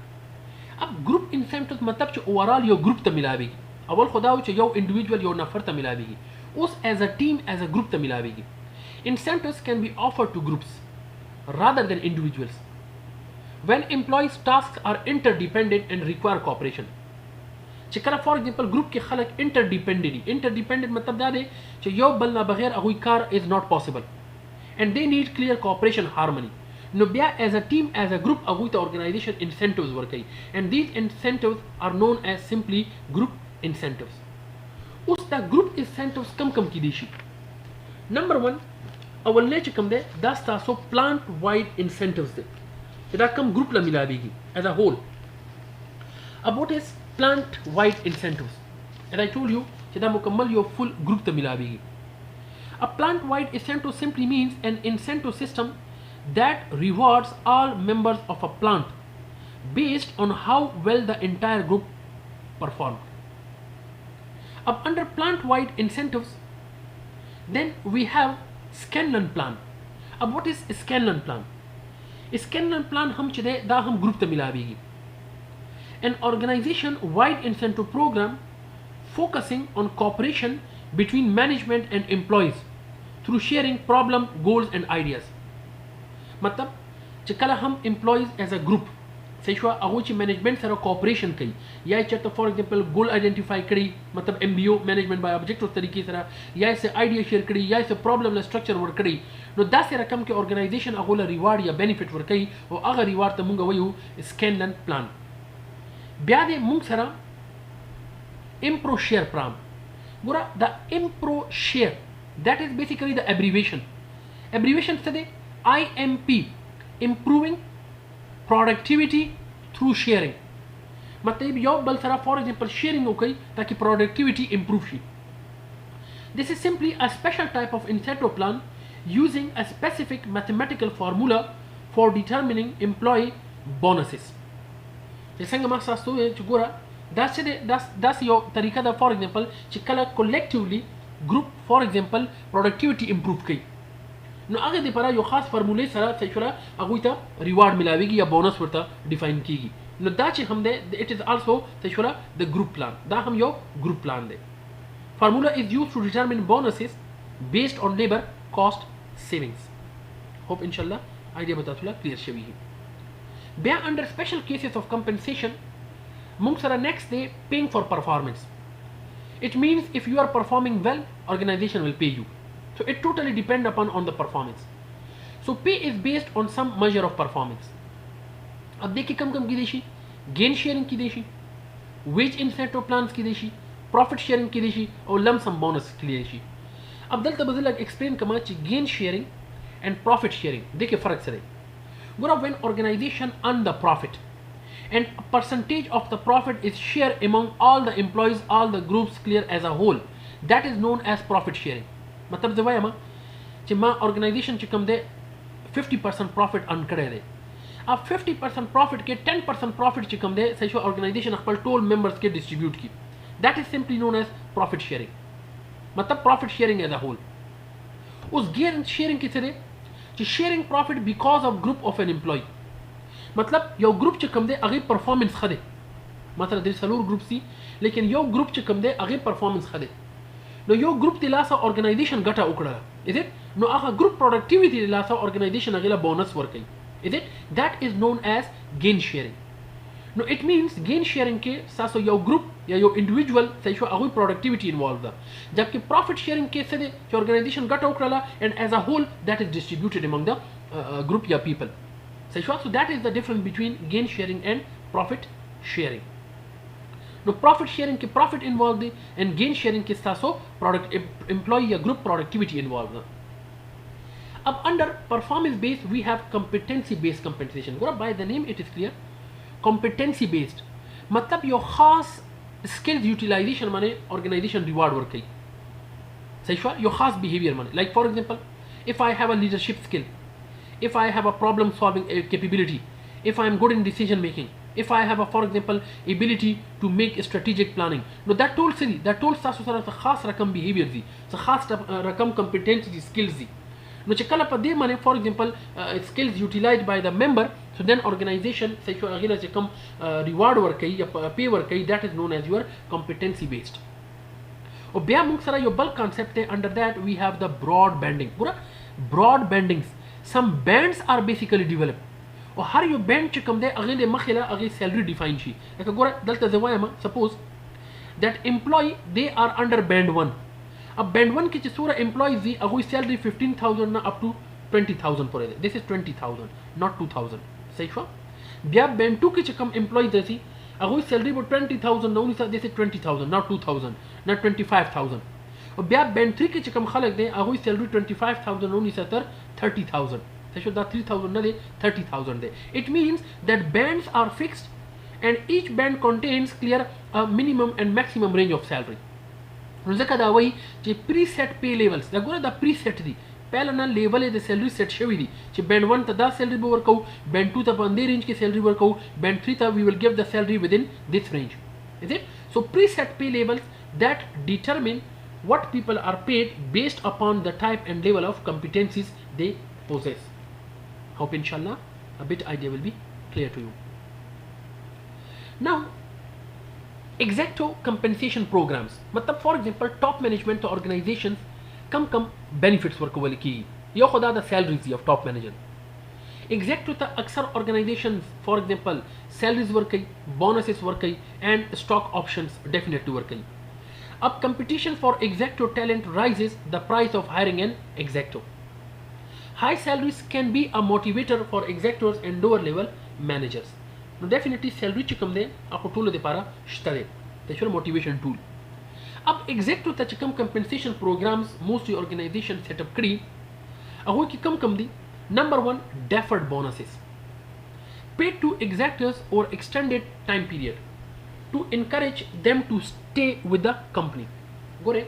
अब group incentives مطلب چې overall یو group ته ملاویږي. اول خو دا و چې یو individual یو نفر ته ملاویږي اوس as a team as a group ته ملاویږي. incentives can be offered to groups rather than individuals when employees tasks are interdependent and require cooperation. چې کله for example group کې خلک interdependent مطلب دا دی چې یو بل نه بغیر هغوی کار is not possible and they need clear cooperation harmony. نو بیا as a team as a group هغوی ته organization incentives ورکوي and these incentives are known as simply group incentives. اوس دا group incentives کم کیدی شي. نمبر 1 اولنی چې کوم دی دا ستاسو plant wide incentives دی چې دا کم group له ملاویږي as a whole. about is plant wide incentives and I told you چې دا مکمل یو full group ته ملاویږي. a plant wide incentive simply means an incentive system that rewards all members of a plant based on how well the entire group performed. Up under plant wide incentives then we have Scanlon plan. अब what is Scanlon plan? Scanlon plan हम چې دی دا هم group ته ملاویږي. an organization wide incentive program focusing on cooperation between management and employees through sharing problem goals and ideas. مطلب چې کله هم employees as a group صحیح شوه هغوی چې management سره cooperation کوي یا یې چېرته for example goal identify کړي مطلب MBO management by objectives طریقې سره یا یې څه idea share کړي یا یې څه problem له structure ورکړي نو داسې رقم کې organization هغو له reward یا benefit ورکوي او هغه reward ته موږ وایو Scanlon plan. بیا دی موږ سره impro share plan. ګوره د impro share that is basically the abbreviation څه دی IMP improving productivity through sharing. مطلب یو بل سره for example sharing وکړي تاکي productivity improve شي. This is simply a special type of incentive plan using a specific mathematical formula for determining employee bonuses. څنګه ما تاسو ته چې ګوره دا چې دا یو طریقه ده فور ایگزامپل چې کله کلیکټیولی ګروپ فور ایگزامپل پروډکټیویټي امپروو کوي نو هغه د لپاره یو خاص فارمولې سره څه شوره هغوی ته ریوارډ ملاویږي یا بونس ورته ډیفاین کیږي نو دا چې هم ده اٹ از آلسو څه شوره د ګروپ پلان دا هم یو ګروپ پلان دی formula is used to determine bonuses based on labor cost savings. Hope inshallah idea بتا ټوله clear شوی وي. بیا under special cases of compensation موږ سره next day paying for performance. It means if you are performing well, organization will pay you. So it totally depend on the performance. So pay is based on some measure of performance. अब देखिए कम की देशी gain sharing की देशी wage incentive plans की देशी profit sharing की देशी और lump sum bonus की देशी. अब दलता बदल explain कमा ची gain sharing and profit sharing देखिए फर्क सरे. Gura when organization earn the profit and a percentage of the profit is shared among all the employees, all the groups clear as a whole, that is known as profit sharing. मतलब जब आया कि माँ organization ची कम दे 50% profit earn करे दे. अब 50% profit के 10% profit ची कम दे सही शो organization अपने total members के distribute की. That is simply known as profit sharing. मतलब profit sharing as a whole. उस gain sharing किसे दे? कि sharing profit because of group of an employee. मतलब यो group ची कम दे अगे performance खदे. मतलब दे सलूर group सी लेकिन यो group ची कम दे अगे performance खदे. नो यो group तिलासा organization गटा उकड़ा. Is it? नो आखा group productivity तिलासा organization अगेला bonus work है. Is it? That is known as gain sharing. No, it means gain sharing के सासो यो group या यो individual सही शो अगुई productivity involved था जबकि profit sharing के से दे कि organization गटा उकड़ला and as a whole that is distributed among the group या people सही show. So that is the difference between gain sharing and profit sharing. No, profit sharing के profit involved है and gain sharing के सासो product employee या group productivity involved था. अब under performance based we have competency based compensation. By the name it is clear. Competency based मतलब यो खास skills utilization माने organization reward work कई सही शो यो खास behavior माने like for example if I have a leadership skill, if I have a problem solving capability, if I am good in decision making, if I have a for example ability to make strategic planning, no that tool सही that tool सासो सारा खास रकम behavior दी खास रकम competency skills the no چې کله په دې باندې فور ایگزامپل skills utilized by the member so then organization صحیح شو هغه چې کوم reward ورکوي یا pay ورکوي that is known as your competency based. او بیا موږ سره یو بل concept دی under that we have the broad banding. ګوره broad bandings some bands are basically developed او هر یو band چې کوم دی هغه د مخې له هغه salary define شي. لکه ګوره دلته زه وایم suppose that employee they are under band 1. अब band 1 के चूरा employees दी अगुई salary 15,000 ना up to 20,000 पर है. This is 20,000 not 2,000. सही हुआ. बिया band 2 के चकम employees जैसी अगुई salary वो 20,000 ना उन्हीं सा this is 20,000 not 2,000 not 25,000. और बिया band 3 के चकम खालक दे अगुई salary 25,000 ना उन्हीं सा तर 30,000. सही हुआ. दा 3,000 ना दे 30,000 दे. It means that bands are fixed and each band contains clear a minimum and maximum range of salary. ځکه دا وایي چې preset pay levels دا ګوره دا preset دي پهله نه لیول یې د سیلري سیټ شوي دي چې band 1 ته دا سیلري به ورکو band 2 ته په همدې رینج کې سیلري ورکو band 3 ته we will give the salary within this range. Is it? So preset pay levels that determine what people are paid based upon the type and level of competencies they possess. Hope inshallah a bit idea will be clear to you. Now exacto compensation programs मतलब for example top management तो organizations कम benefits वर्कवल की यो खुदा the salaries of top manager. exacto तो अक्सर organizations for example salaries वर्कई bonuses वर्कई and stock options definitely वर्कई. अब competition for exacto talent rises the price of hiring an exacto. high salaries can be a motivator for exactos and lower level managers. No definitely salary چې کوم دی هغه ټولو دپاره شته دی د شو موټیویشن ټول. अब exacto ته چې کوم compensation programs mostly organization set up کړي هغه کې کم دي. number 1 deferred bonuses paid to exactors over extended time period to encourage them to stay with the company. ګوره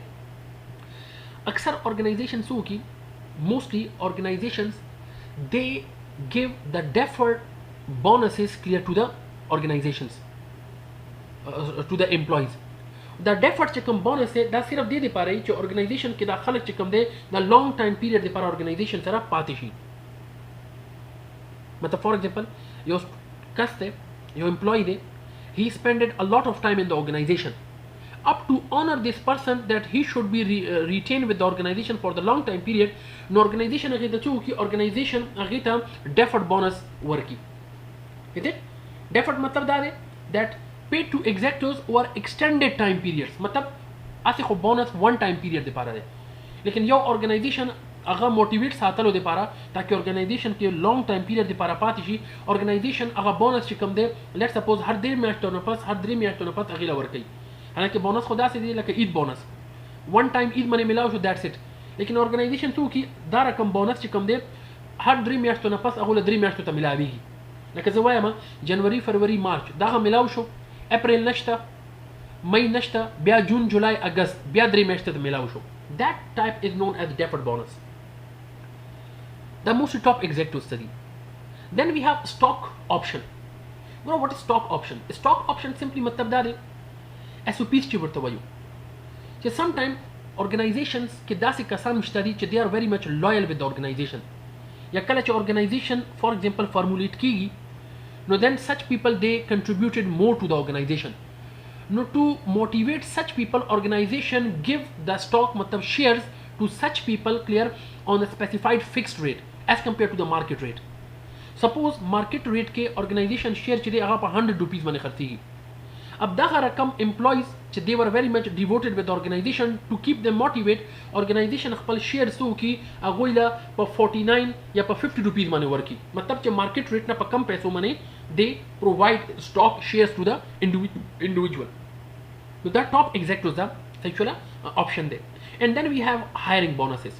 اکثر organizations وو کې mostly organizations, they give the deferred bonuses clear to the organizations, to the employees. دا ډیفرټ چې کوم بونس دی دا صرف دې دپاره وي چې ارګنایزیشن کې دا خلک چې کوم دی د لانګ ټایم پیریډ دپاره ارګنایزیشن سره پاتې شي. مطلب فار ایگزامپل یو کس دی، یو امپلوی دی، he spended a lot of time in the organization. Up to honor this person that he should be retained with the organization for the long time period, no organization هغې ته څه وکړي؟ organization هغې ته deferred bonus ورکړي. is it deferred مطلب دا دی that paid to executives over extended time periods. مطلب اسی خو بونس ون ټایم پیریډ دپاره دی، لیکن یو ارګنایزیشن هغه موټیویټ ساتلو دپاره تاکي ارګنایزیشن کې لانګ ټایم پیریډ دپاره پاتې شي، ارګنایزیشن هغه بونس چې کوم دی لیټ سپوز هر 3 میاشتو نه پس هغې له ورکوي. حالانکه بونس خو داسې دی لکه عید بونس، ون ټایم عید باندې میلاو شو دیټس اټ، لیکن ارګنایزیشن څه وکړي دا رقم بونس چې کوم دی هر 3 میاشتو نه پس هغه له 3 میاشتو ته میلاویږي. لکه زه وایم جنوري فروری مارچ دغه میلاو شو، اپریل نشته، مئی نشته، بیا جون جولای اگست بیا 3 میاشتې ته میلاو شو. that type is known as deferred bonus. The most top executive study. Then we have stock option. You know what is stock option? Stock option simply مطلب دا دی SOPs چې ورته وایو چې sometime organizations کې داسې کسان شته دي چې they are very much loyal with the organization. یا کله چې organization for example formulate کیږي no then such people they contributed more to the organization. No, to motivate such people, organization give the stock matlab shares to such people clear on a specified fixed rate as compared to the market rate. Suppose market rate के organization share چې دی هغه په 100 روپیز باندې خرڅیږي. अब دغه رقم employees چې they were very much devoted with the organization to keep them motivate, organization خپل شیر سو کی هغه له په 49 یا په 50 روپیز باندې ورکی. مطلب چې market rate نه په کم پیسو باندې they provide stock shares to the individual. So that top executives are actually option there. And then we have hiring bonuses.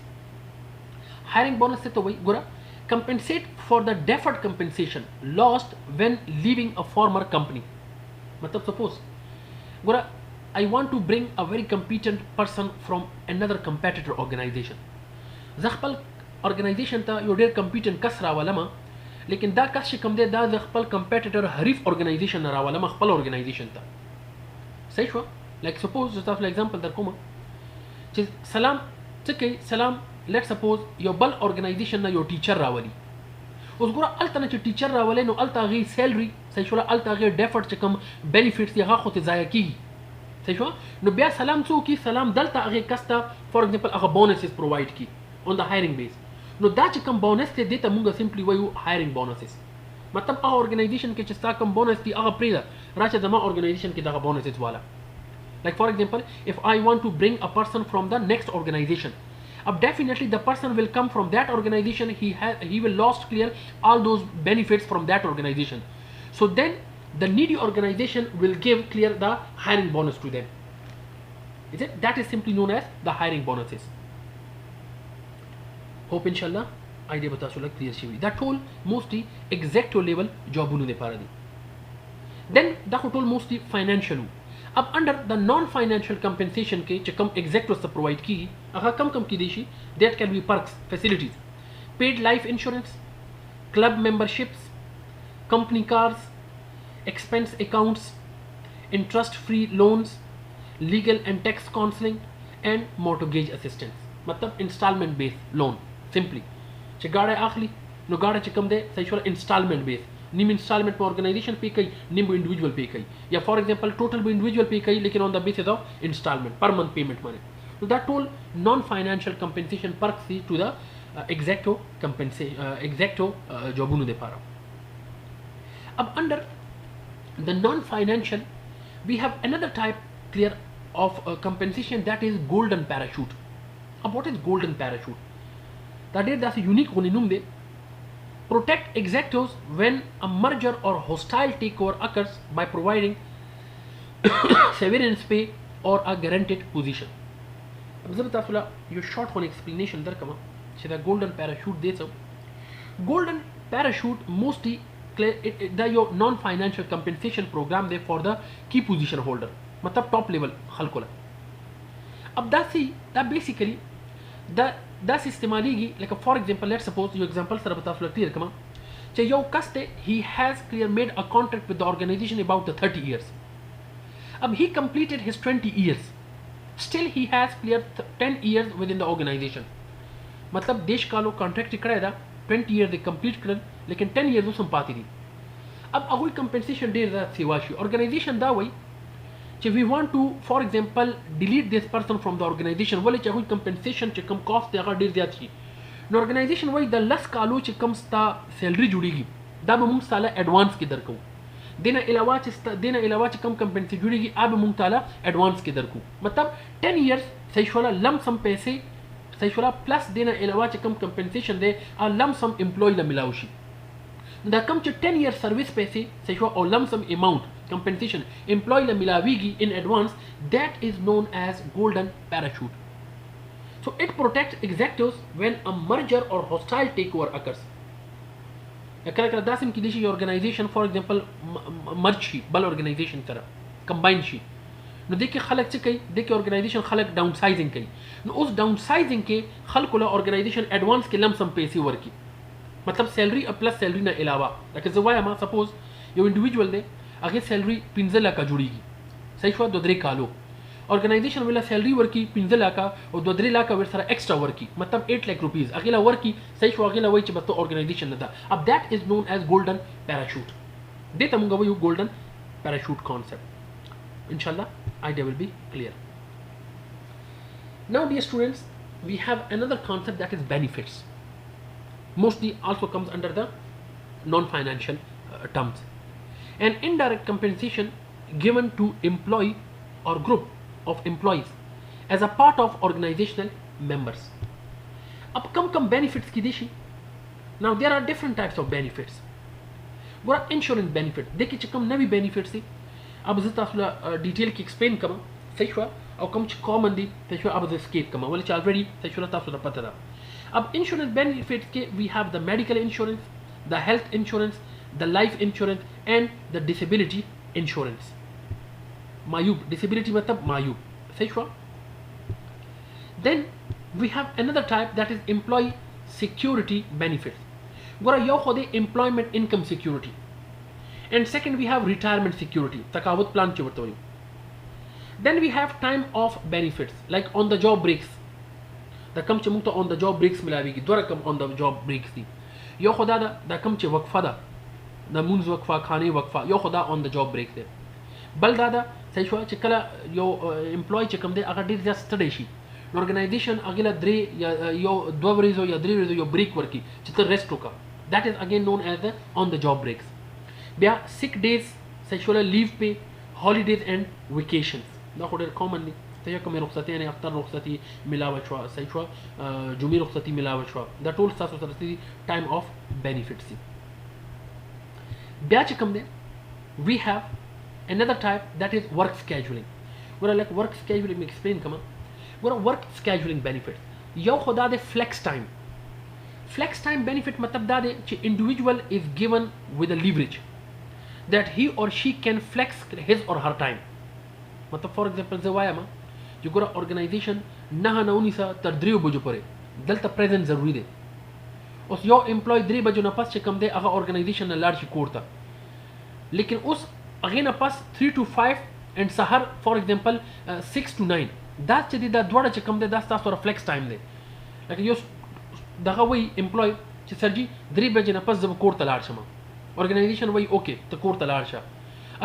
Hiring bonus से तो वही गुरा compensate for the deferred compensation lost when leaving a former company. मतलब suppose गुरा I want to bring a very competent person from another competitor organization. زخپل organization تا یو ډیر competent کس راولم، لیکن دا کس چې کوم دی دا زخپل competitor حریف organization نه راولم خپل organization ته. صحیح شو؟ like suppose زه تاسو example در کوم چې سلام څه کوي سلام let suppose یو بل organization نه یو ټیچر راولي. اوس ګوره الته نه چې ټیچر راولي نو الته هغې سیلري صحیح شوله، الته هغې ډیفرډ چې کوم بینیفټس دي هغه خو ته ضایع کېږي. صحیح شوه؟ نو بیا سلام څه وکړي؟ سلام دلته هغې کس ته فار ایگزامپل هغه بونسز پرووایډ کړي on the hiring base. نو دا چې کوم بونس دی دې ته موږ سمپلی وایو hiring bonuses. مطلب هغه ارګنایزیشن کې چې ستا کوم بونس دی هغه پرېږده راشه زما ارګنایزیشن کې دغه بونسز واله. Like for example, if I want to bring a person from the next organization, definitely the person will come from that organization. He will lost clear all those benefits from that organization. So then the needy organization will give clear the hiring bonus to them. Is it? That is simply known as the hiring bonuses. Hope inshallah idea bata so like clear shiwi. That whole mostly executive level job unu de para di. Then the whole mostly financial. अब under the non financial compensation के जो कम एग्जेक्टिव्स से provide की अगर कम की देशी that can be perks facilities paid life insurance, club memberships, company cars, expense accounts, interest free loans, legal and tax counselling and mortgage assistance. मतलब instalment base loan simply चे गाड़े आखली नो गाड़े चे कम दे सही वाला इंस्टॉलमेंट बेस निम इंस्टॉलमेंट में ऑर्गेनाइजेशन पे कई निम इंडिविजुअल पे कई या फॉर एग्जांपल टोटल भी इंडिविजुअल पे कई लेकिन on the basis of instalment per month payment माने. तो दैट टोल non financial compensation perks to the executive जॉबुनु दे पारा. अब under the non financial we have another type clear of compensation that is golden parachute. अब what is golden parachute? That is that's unique होनिनुम दे protect executives when a merger or hostile takeover occurs by providing severance pay or a guaranteed position. अब जब तक you short one explanation दर कमा कि the golden parachute दे सब golden parachute mostly the your non-financial compensation program there for the key position holder मतलब top level खलकोला. अब that basically دا استعماليږي لکه فار ایگزامپل لیټس سپوز یو ایگزامپل سره به تاسو له کلیر کړم چې یو کس دی he has clear made a contract with the organization about the 30 years. अब he completed his 20 years. Still he has cleared 10 years within the organization. मतलब देश कालो contract करा था 20 years they complete करन लेकिन 10 years उसम पाती थी. अब अगुई कंपेंसेशन दे रहा सेवाशी ऑर्गेनाइजेशन दा वही कि we want to for example delete this person from the organization वले चाहे कंपेंसेशन चे कम कॉस्ट दे अगर देर जाती न ऑर्गेनाइजेशन वही द लस कालो चे कम स्ता सैलरी जुड़ेगी दा बमुंग साला एडवांस की दर को देना इलावा चे कम कंपेंसेशन जुड़ेगी अब मुंग ताला एडवांस की दर को मतलब 10 years सही वाला लम सम पैसे सही वाला प्लस देना इलावा चे कम कंपेंसेशन दे आ लम सम एम्प्लॉय ला मिलावशी दा कम चे 10 years सर्विस पैसे सही वाला और lump sum amount compensation employee la milavigi in advance that is known as golden parachute. So it protects executives when a merger or hostile takeover occurs. Kala dasim ki dishi organization for example merge shi bal organization tara combine shi no dekhi khalak che kai dekhi organization khalak downsizing kai no us downsizing ke khalq la organization advance ke lump sum paise worki matlab salary plus salary na ilawa like zawaya ma suppose yo individual de आगे salary 15 lakh का जुड़ेगी सही हुआ 2 कालो organisation वाला salary Varkey 15 lakh का और 2 लाख का वे सारा एक्स्ट्रा वर्की मतलब 8 लाख रुपीस अगला वर्की सही हुआ अगला वही बस तो ऑर्गेनाइजेशन ना था अब that is known as golden parachute देता मुंगा वही गोल्डन पैराशूट कॉन्सेप्ट इंशाल्लाह idea will be clear now dear students we have another concept that is benefits mostly also comes under the non financial terms and indirect compensation given to employee or group of employees as a part of organizational members. अब कम benefits की देशी. Now there are different types of benefits. वो insurance benefit देखिए चिकम नवी benefits थी. अब ज़ित आसुला detail की explain कमा सही हुआ और कम च common दी सही हुआ अब ज़ित escape कमा वाले च already सही हुआ तासुला पता था. अब insurance benefits के we have the medical insurance, the health insurance, the life insurance and the disability insurance. Mayub disability मतलब mayub सही हुआ. Then we have another type that is employee security benefits. गोरा यो खुदे employment income security. And second we have retirement security तकावत plan चुवरतो है. Then we have time off benefits like on the job breaks. दा कम चमुक तो on the job breaks मिलावेगी दोरा कम on the job breaks थी. यो खुदा दा कम च वक्फा दा नमूज वक्फा खाने वक्फा यो खुदा ऑन द जॉब ब्रेक दे बल दादा सही हुआ चिकला यो एम्प्लॉय चिकम दे अगर डिस जस्ट स्टडी ऑर्गेनाइजेशन अगला द्रे या यो दो वरीजो या द्रे वरीजो यो ब्रेक वर्की चित रेस्ट होका that is again known as the on the job breaks बिया सिक डेज सही हुआ लीव पे हॉलीडेज एंड वेकेशंस दा खुदे कॉमनली सही कम रुखसती यानी अफ्तार रुखसती मिलावट हुआ सही हुआ जुमी रुखसती मिलावट हुआ द टोल सासो सरती टाइम ऑफ बेनिफिट्स ब्याच कम दे we have another type that is work scheduling where like work scheduling में explain कमा where work scheduling benefits यो खुदा दे flex time benefit मतलब दा दे कि individual is given with a leverage that he or she can flex his or her time मतलब for example जवाया मा जो गोरा organization नहा ना उन्हीं सा तर्द्रियो बुझो परे दलता present जरूरी दे उस यो एम्प्लॉय 3 बजे ना पास कम दे अगर ऑर्गेनाइजेशन ना लार्ज कोरता लेकिन उस अगे ना पास 3 to 5 एंड सहर फॉर एग्जांपल 6 to 9 दास चदी दा द्वाड़ा कम दे दास तास और फ्लेक्स टाइम दे लेकिन यो दगा वही एम्प्लॉय च सर जी 3 बजे ना पास जब कोरता लार्ज शमा ऑर्गेनाइजेशन वही ओके तो कोरता लार्ज शा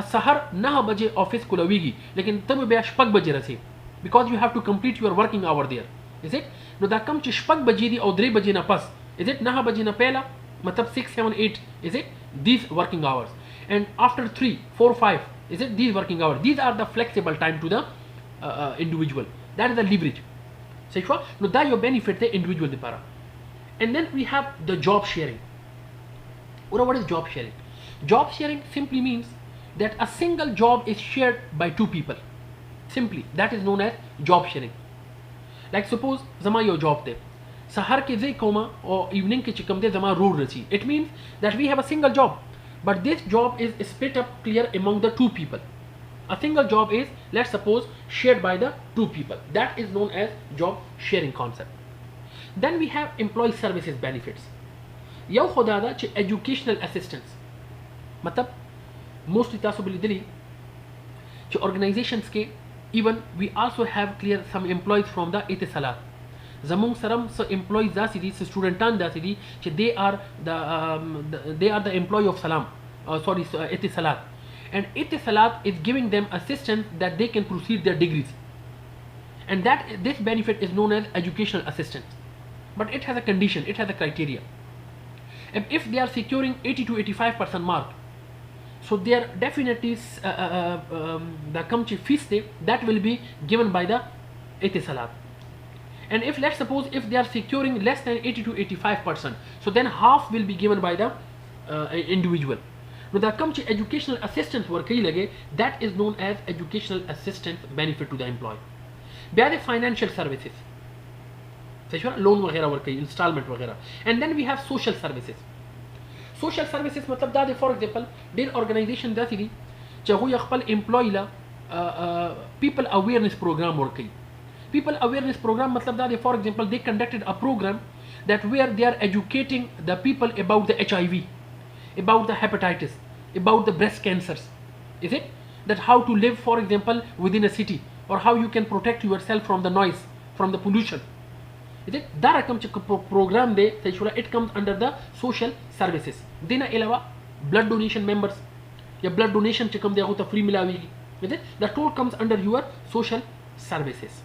असहर 9 बजे ऑफिस को लवीगी लेकिन तब बे शपक बजे रसी because you have to complete your working hour there is it no दा कम च शपक बजे दी और 3 बजे ना पास is it 9 बजे ना पहला मतलब 6 7 8 is it these working hours and after 3 4 5 is it these working hours these are the flexible time to the individual that is the leverage सही हुआ नो दा यो benefit the individual दे पारा and then we have the job sharing what is job sharing simply means that a single job is shared by 2 people simply that is known as job sharing like suppose जमा यो job दे सहर के जे coma और evening के चिकम दे जमा रोड रची it means that we have a single job but this job is split up clear among the 2 people a single job is let's suppose shared by the 2 people that is known as job sharing concept Then we have employee services benefits. یو خدا دا چې educational assistance مطلب mostly تاسو بل لیدلی چې organizations کې even we also have clear some employees from the اتصالات زمونږ سره some employees داسې دي some studentان داسې دي چې they are the employee of salam اتصالات and اتصالات is giving them assistance that they can proceed their degrees and that this benefit is known as educational assistance but it has a condition, it has a criteria. If they are securing 80 to 85% mark, so their definitely the kamchi fees that will be given by the itisalat. And if let's suppose if they are securing less than 80 to 85%, so then half will be given by the individual. Now the kamchi educational assistance work that is known as educational assistance benefit to the employee. They are the financial services. Loan वगैरह वर्कई instalment वगैरह and then we have social services मतलब दा for example der organisation दा थी चाहे वो खपल एम्प्लॉय ला पीपल अवेयरनेस प्रोग्राम वर्कई पीपल अवेयरनेस प्रोग्राम मतलब दा for example they conducted a programme that where they are educating the people about the HIV, about the hepatitis, about the breast cancers, is it that how to live for example within a city और how you can protect yourself from the noise, from the pollution. Is it that rakam program de it comes under the social services. Dina ilawa blood donation members ya blood donation chikam de to free milawegi. Is it that all comes under your social services.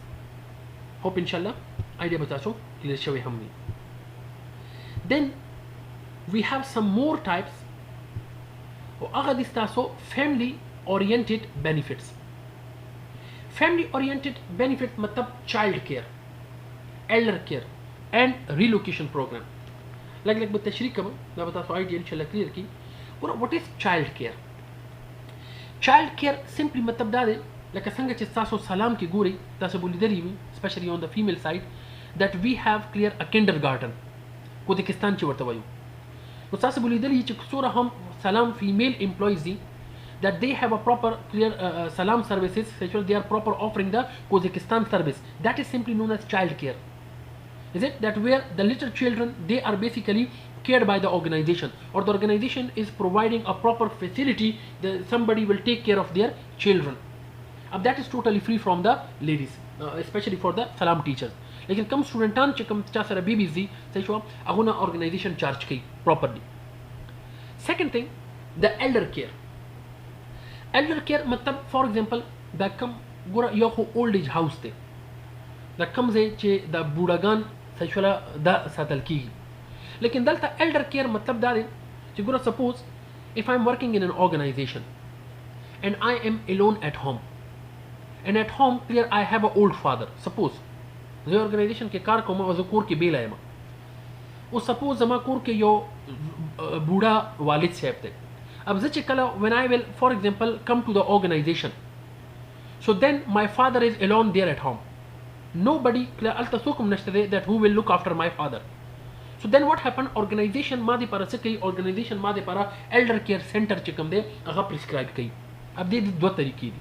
Hope inshallah idea bata so clear shawe humni. Then we have some more types or aga distaso family oriented benefits. Family oriented benefits matlab child care, elder care and relocation program. Like بالتشريح كمان لا بتعرف idea إن شاء الله clear كي. What is child care? Child care simply मतलब ده لك संग تستاسو سلام كي جوري تاسو بوليدري especially on the female side that we have clear a kindergarten. كوزاكستان شو ورتوايو. وتاسو بوليدري يشكسورة هم سلام female employees دي that they have a proper clear salam services. They are proper offering the Kazakhstan service. That is simply known as child care. Is it that where the little children they are basically cared by the organization or the organization is providing a proper facility that somebody will take care of their children. That is totally free from the ladies, especially for the salam teachers. लेकिन कम स्टूडेंटान चे कम चासरा babies दी सही show अगुना organization charge की properly. Second thing, the elder care. Elder care मतलब for example दा कम गोरा यो हो old age house ते दा कम जे चे दा बूढ़ागान सही शोला दा सातल की. लेकिन दलता elder care मतलब दा दे चे गोरा suppose if I am working in an organization and I am alone at home and at home clear I have a old father. Suppose the organization के कार को मैं वज़कोर के बेला है मैं वो suppose जमा कोर के यो बूढ़ा वालिद साहब थे. अब जैसे कला when I will for example come to the organization, so then my father is alone there at home. Nobody clear altasukum nashtere that who will look after my father. So then what happened? Organization मादे पारा से कई organization मादे पारा elder care center चिकम दे अगा prescribe कई. अब दे दो तरीके दी.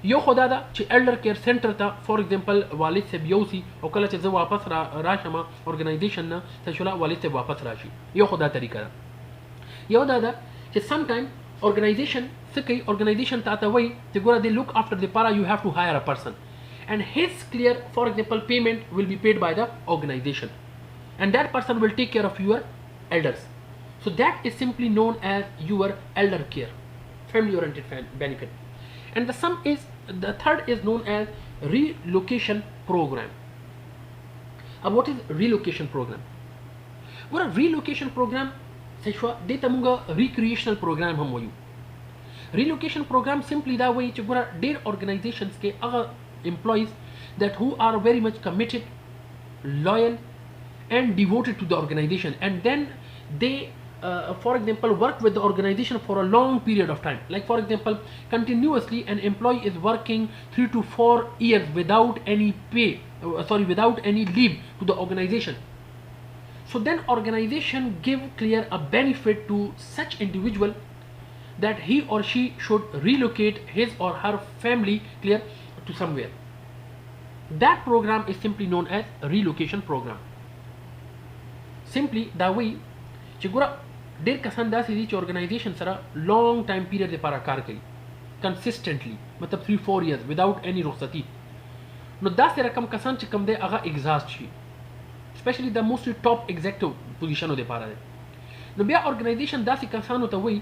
यो खुदा दा चे elder care center था for example वालिद से बियोसी और कला चे जब वापस राशमा organization ना सचुला वालिद से वापस राशी. यो खुदा तरीका दा. यो दादा चे sometime organization से कई organization ताता वही चे गोरा they look after the para you have to hire a person and his clear for example payment will be paid by the organization and that person will take care of your elders. So that is simply known as your elder care, family oriented benefit. And the third is known as relocation program. What is relocation program? What a relocation program सही देता मुंगा recreational program हम वही. Relocation program simply that way चे गोरा der organizations के अगर employees that who are very much committed, loyal and devoted to the organization and then they for example work with the organization for a long period of time. Like for example continuously an employee is working 3 to 4 years without any pay without any leave to the organization. So then organization give clear a benefit to such individual that he or she should relocate his or her family clear to somewhere. That program is simply known as a relocation program. سمپلی دا وی چې ګوره ډېر کسان داسې دي چې ارګنایزیشن سره لانګ ټایم پیریډ لپاره کار کوي کنسسټنټلی مطلب 3-4 years without any رخصتي نو داسې رقم کسان چې کم دی هغه اگزاست شي اسپیشلی د موستلی ټاپ ایگزیکټیو پوزیشنو لپاره دی نو بیا ارګنایزیشن داسې کسانو ته وایي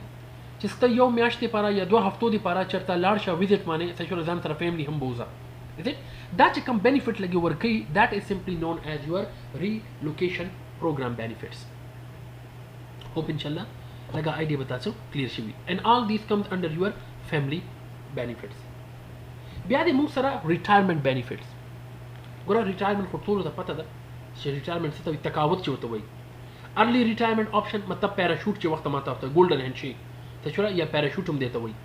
چې ستا یو میاشت لپاره یا 2 هفتو لپاره چېرته لاړ شه وزټ باندې څه شول ځان سره فیملی هم بوځه دا چې کوم بینیفټ لګي ورکوي that is simply known as your relocation program benefits. Hope inshallah لگا idea بتا سو clear شوي and all these comes under your family benefits. بیا دې موږ سره retirement benefits. ګوره retirement خو ټولو ته پته ده چې retirement څه ته وایي تقاعد چې ورته وایي early retirement option مطلب پیراشوټ چې وخت ماته ورته golden handshake څه شوله یا پیراشوټ هم دې ته وایي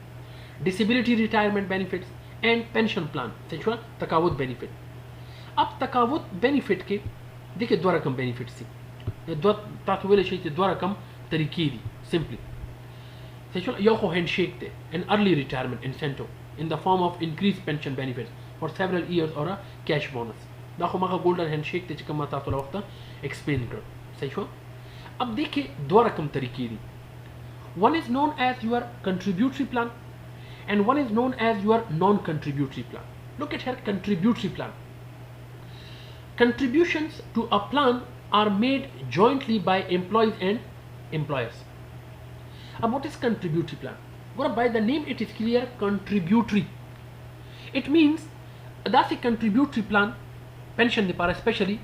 disability retirement benefits and pension plan څه شوله تقاعد benefit. اب تقاعد benefit کې دغه دوه رقم benefits دي دوه تاسو ویل شي چې دوه رقم طریقې دي simply څه شوله یو خو handshake دی an early retirement incentive in the form of increased pension benefits for several years or a cash bonus. دا خو مغه golden handshake ته چې کوم تاسو له وخته explain کړ صحیح شو. اب دیکھیں دو رقم طریقے دی one is known as your contributory plan and one is known as your non-contributory plan. Look at here contributory plan. Contributions to a plan are made jointly by employees and employers. And what is contributory plan? Well, by the name it is clear contributory. It means that's a contributory plan pension depara especially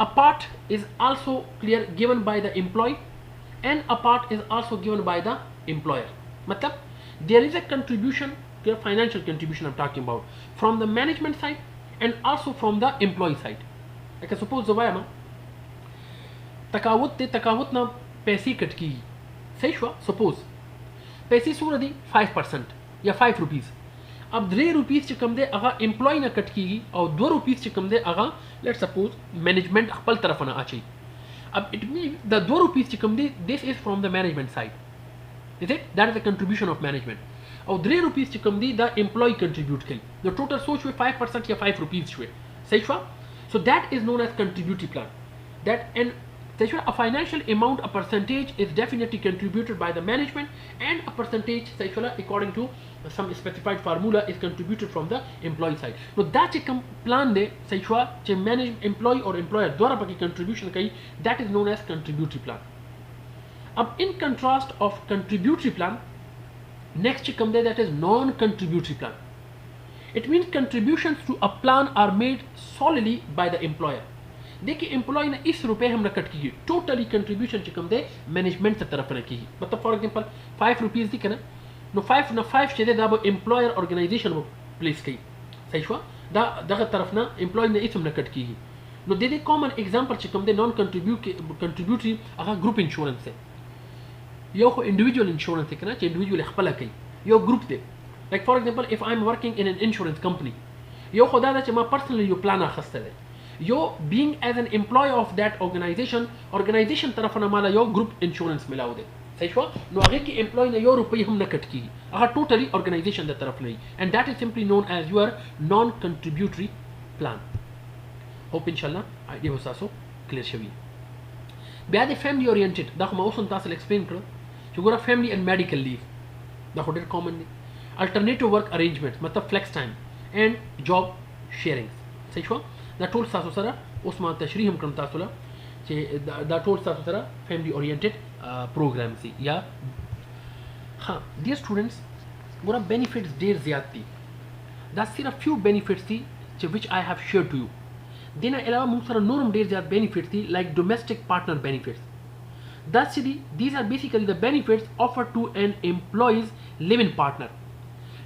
a part is also clear given by the employee and a part is also given by the employer. Matlab, there is a contribution, financial contribution I'm talking about, from the management side and also from the employee side. Like suppose the way तकावत ना पैसे cut की सही हुआ suppose पैसे सूर दी 5% या 5 rupees. अब 3 rupees कम दे अगर एम्प्लॉय ना कट की और 2 rupees कम दे अगर लेट्स सपोज मैनेजमेंट अपल तरफ ना आची. अब it means the 2 rupees come they this is from the management side. Is it? That is the contribution of management. और 3 rupees come they the employee contribute करी. The total सोच हुए 5% या 5 rupees हुए. सही हुआ? So that is known as contributory plan. That and a financial amount, a percentage is definitely contributed by the management and a percentage according to some specified formula is contributed from the employee side. Now that plan de manage employee or employer dwara paki contribution kai, that is known as contributory plan. In contrast of contributory plan, next come there that is non-contributory plan. It means contributions to a plan are made solely by the employer. देखिए employ ने इस रुपए हम cut की totally contribution चिकम दे management से तरफ न की मतलब फॉर एग्जांपल 5 रुपीस दी कना नो 5 चेदे दा एम्प्लॉयर ऑर्गेनाइजेशन वो प्लेस की सही हुआ दा दग तरफ ना एम्प्लॉय ने इसम न कट की नो दे दे कॉमन एग्जांपल चिकम दे नॉन कंट्रीब्यूटरी अगर ग्रुप इंश्योरेंस है यो को इंडिविजुअल इंश्योरेंस कना चे इंडिविजुअल खपला की यो ग्रुप दे like for example if I am working in an insurance company यो खुदा दा चे मा पर्सनली यो प्लान खस्ते दे यो being as an employee of that organization तरफ ना माला यो group insurance मिलाओ दे सही हुआ नो आगे की employee ने यो रुपये हम न कट की अगर totally organization दे तरफ नहीं and that is simply known as your non-contributory plan. Hope inshallah idea हो सासो clear शवी. ब्यादे family oriented दाख मैं उसन तासल explain करो चुगुरा family and medical leave दाख उधर common नहीं alternative work arrangements मतलब flex time and job sharing सही हुआ دا ټول تاسو سره اوس ما تشریح هم کوم تاسو له چې دا ټول تاسو سره فیملی اورینټډ پروګرام سي یا ها ډیر سټوډنټس ګوره بینیفټس ډیر زیات دي دا صرف فیو بینیفټس دي چې which I have shared to you. دینه علاوه موږ سره نورم ډیر زیات بینیفټس دي like domestic partner benefits. دا چې دي these are basically the benefits offered to an employee's living partner.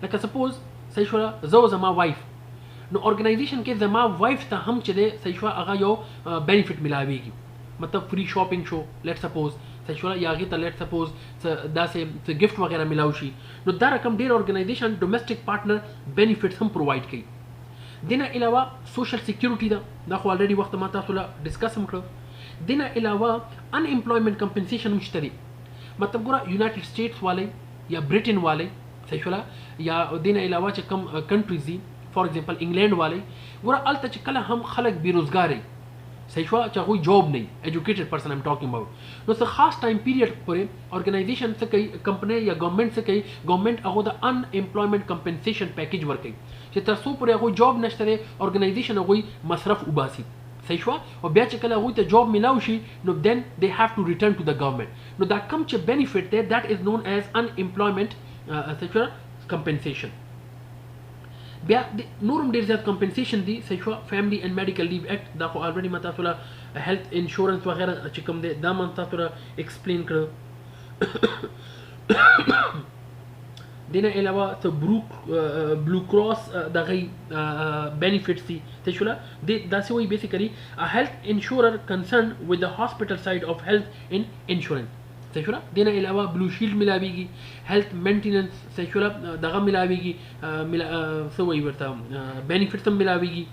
like suppose صحیح شو زه زما وایف نو ارګنایزیشن کې زما وایف ته هم چې ده صحیح شو هغه یو بینیفټ ملاويږي مطلب فری شاپینګ شو لیټ سپوز صحیح شو یا هغه ته لیټ سپوز دا سه گیفت وغیرہ ملاو شي نو دا رقم ډیر ارګنایزیشن ډومېسټک پارټنر بینیفټس هم پرووایډ کوي. دینه علاوه سوشل سکیورټي دا خو الریډي وخت ما تاسو له ډیسکس هم کړو. دینه علاوه ان امپلویمنٹ کمپنسیشن هم شته دي مطلب ګوره یونایټډ سټیټس والے یا برټن والے صحیح شو یا دینه علاوه چې کم کنټریز دي فور ایگزامپل انګلینډ والے ګوره الته چې کله هم خلک بیروزګاری صحیح شو چې هغوی جاب نه ایجوکیټډ پرسن ایم ټاکینګ اباؤټ نو څه خاص ټایم پیریډ پورې ارګنایزیشن څه کوي کمپنی یا ګورنمنټ څه کوي ګورنمنټ هغه د ان امپلویمنٹ کمپنسیشن پیکیج ورکوي چې تر څو پورې هغوی جاب نشته دی ارګنایزیشن هغوی مصرف وباسي صحیح شو او بیا چې کله هغوی ته جاب میلاو شي نو دین دے هاف ټو ریټرن ټو د ګورنمنټ نو دا کم چې بینیفټ دی دیٹ از نون ایز ان امپلویمنٹ کمپنسیشن بیا نورم ډیر زیات کمپنسیشن دي صحیح شو فیملی اینڈ میډیکل لیو ایکټ دا خو الریډي ما تاسو له هیلث انشورنس وغیرہ چې کوم دی دا ما تاسو له ایکسپلین کړو دینه علاوه ته بلو کراس دغه بینیفټس دي ته شولا دا څه وایي بیسیکلی ا هیلث انشورر کنسرن with the hospital side of health in insurance صحیح شولا دینه علاوه بلو شیلډ ملاویږي هیلث مینټیننس صحیح شولا دغه ملاویږي څه وایي ورته بینیفټس هم ملاویږي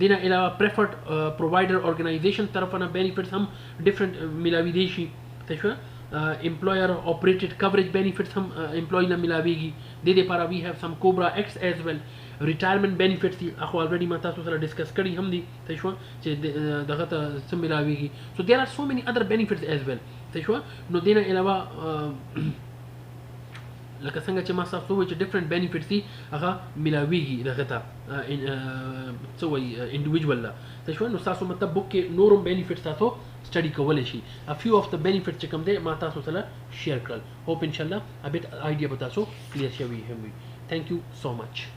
دینه علاوه پریفرډ پرووایډر ارګنایزیشن طرف نه بینیفټس هم ډیفرنٹ ملاوي دي شي صحیح شولا employer operated coverage benefits هم employee نه ملاویږي د دې لپاره we have some cobra acts as well retirement benefits دي اخو already ما تاسو سره ډیسکس کړی هم دي صحیح شو چې دغه ته څه ملاویږي so there are so many other benefits as well صحیح شو نو دینه علاوه لکه څنګه چې ما تاسو وایي چې ډیفرنٹ بینیفټس دي هغه ملاویږي دغه ته څه وایي انډیویجوال لا صحیح شو نو تاسو مطلب بوک کې نورم بینیفټس تاسو study کولای شي a few of the benefits چې کوم دي ما تاسو سره شیر کړل hope ان شاء الله a bit idea به تاسو clear شوي هم وي thank you so much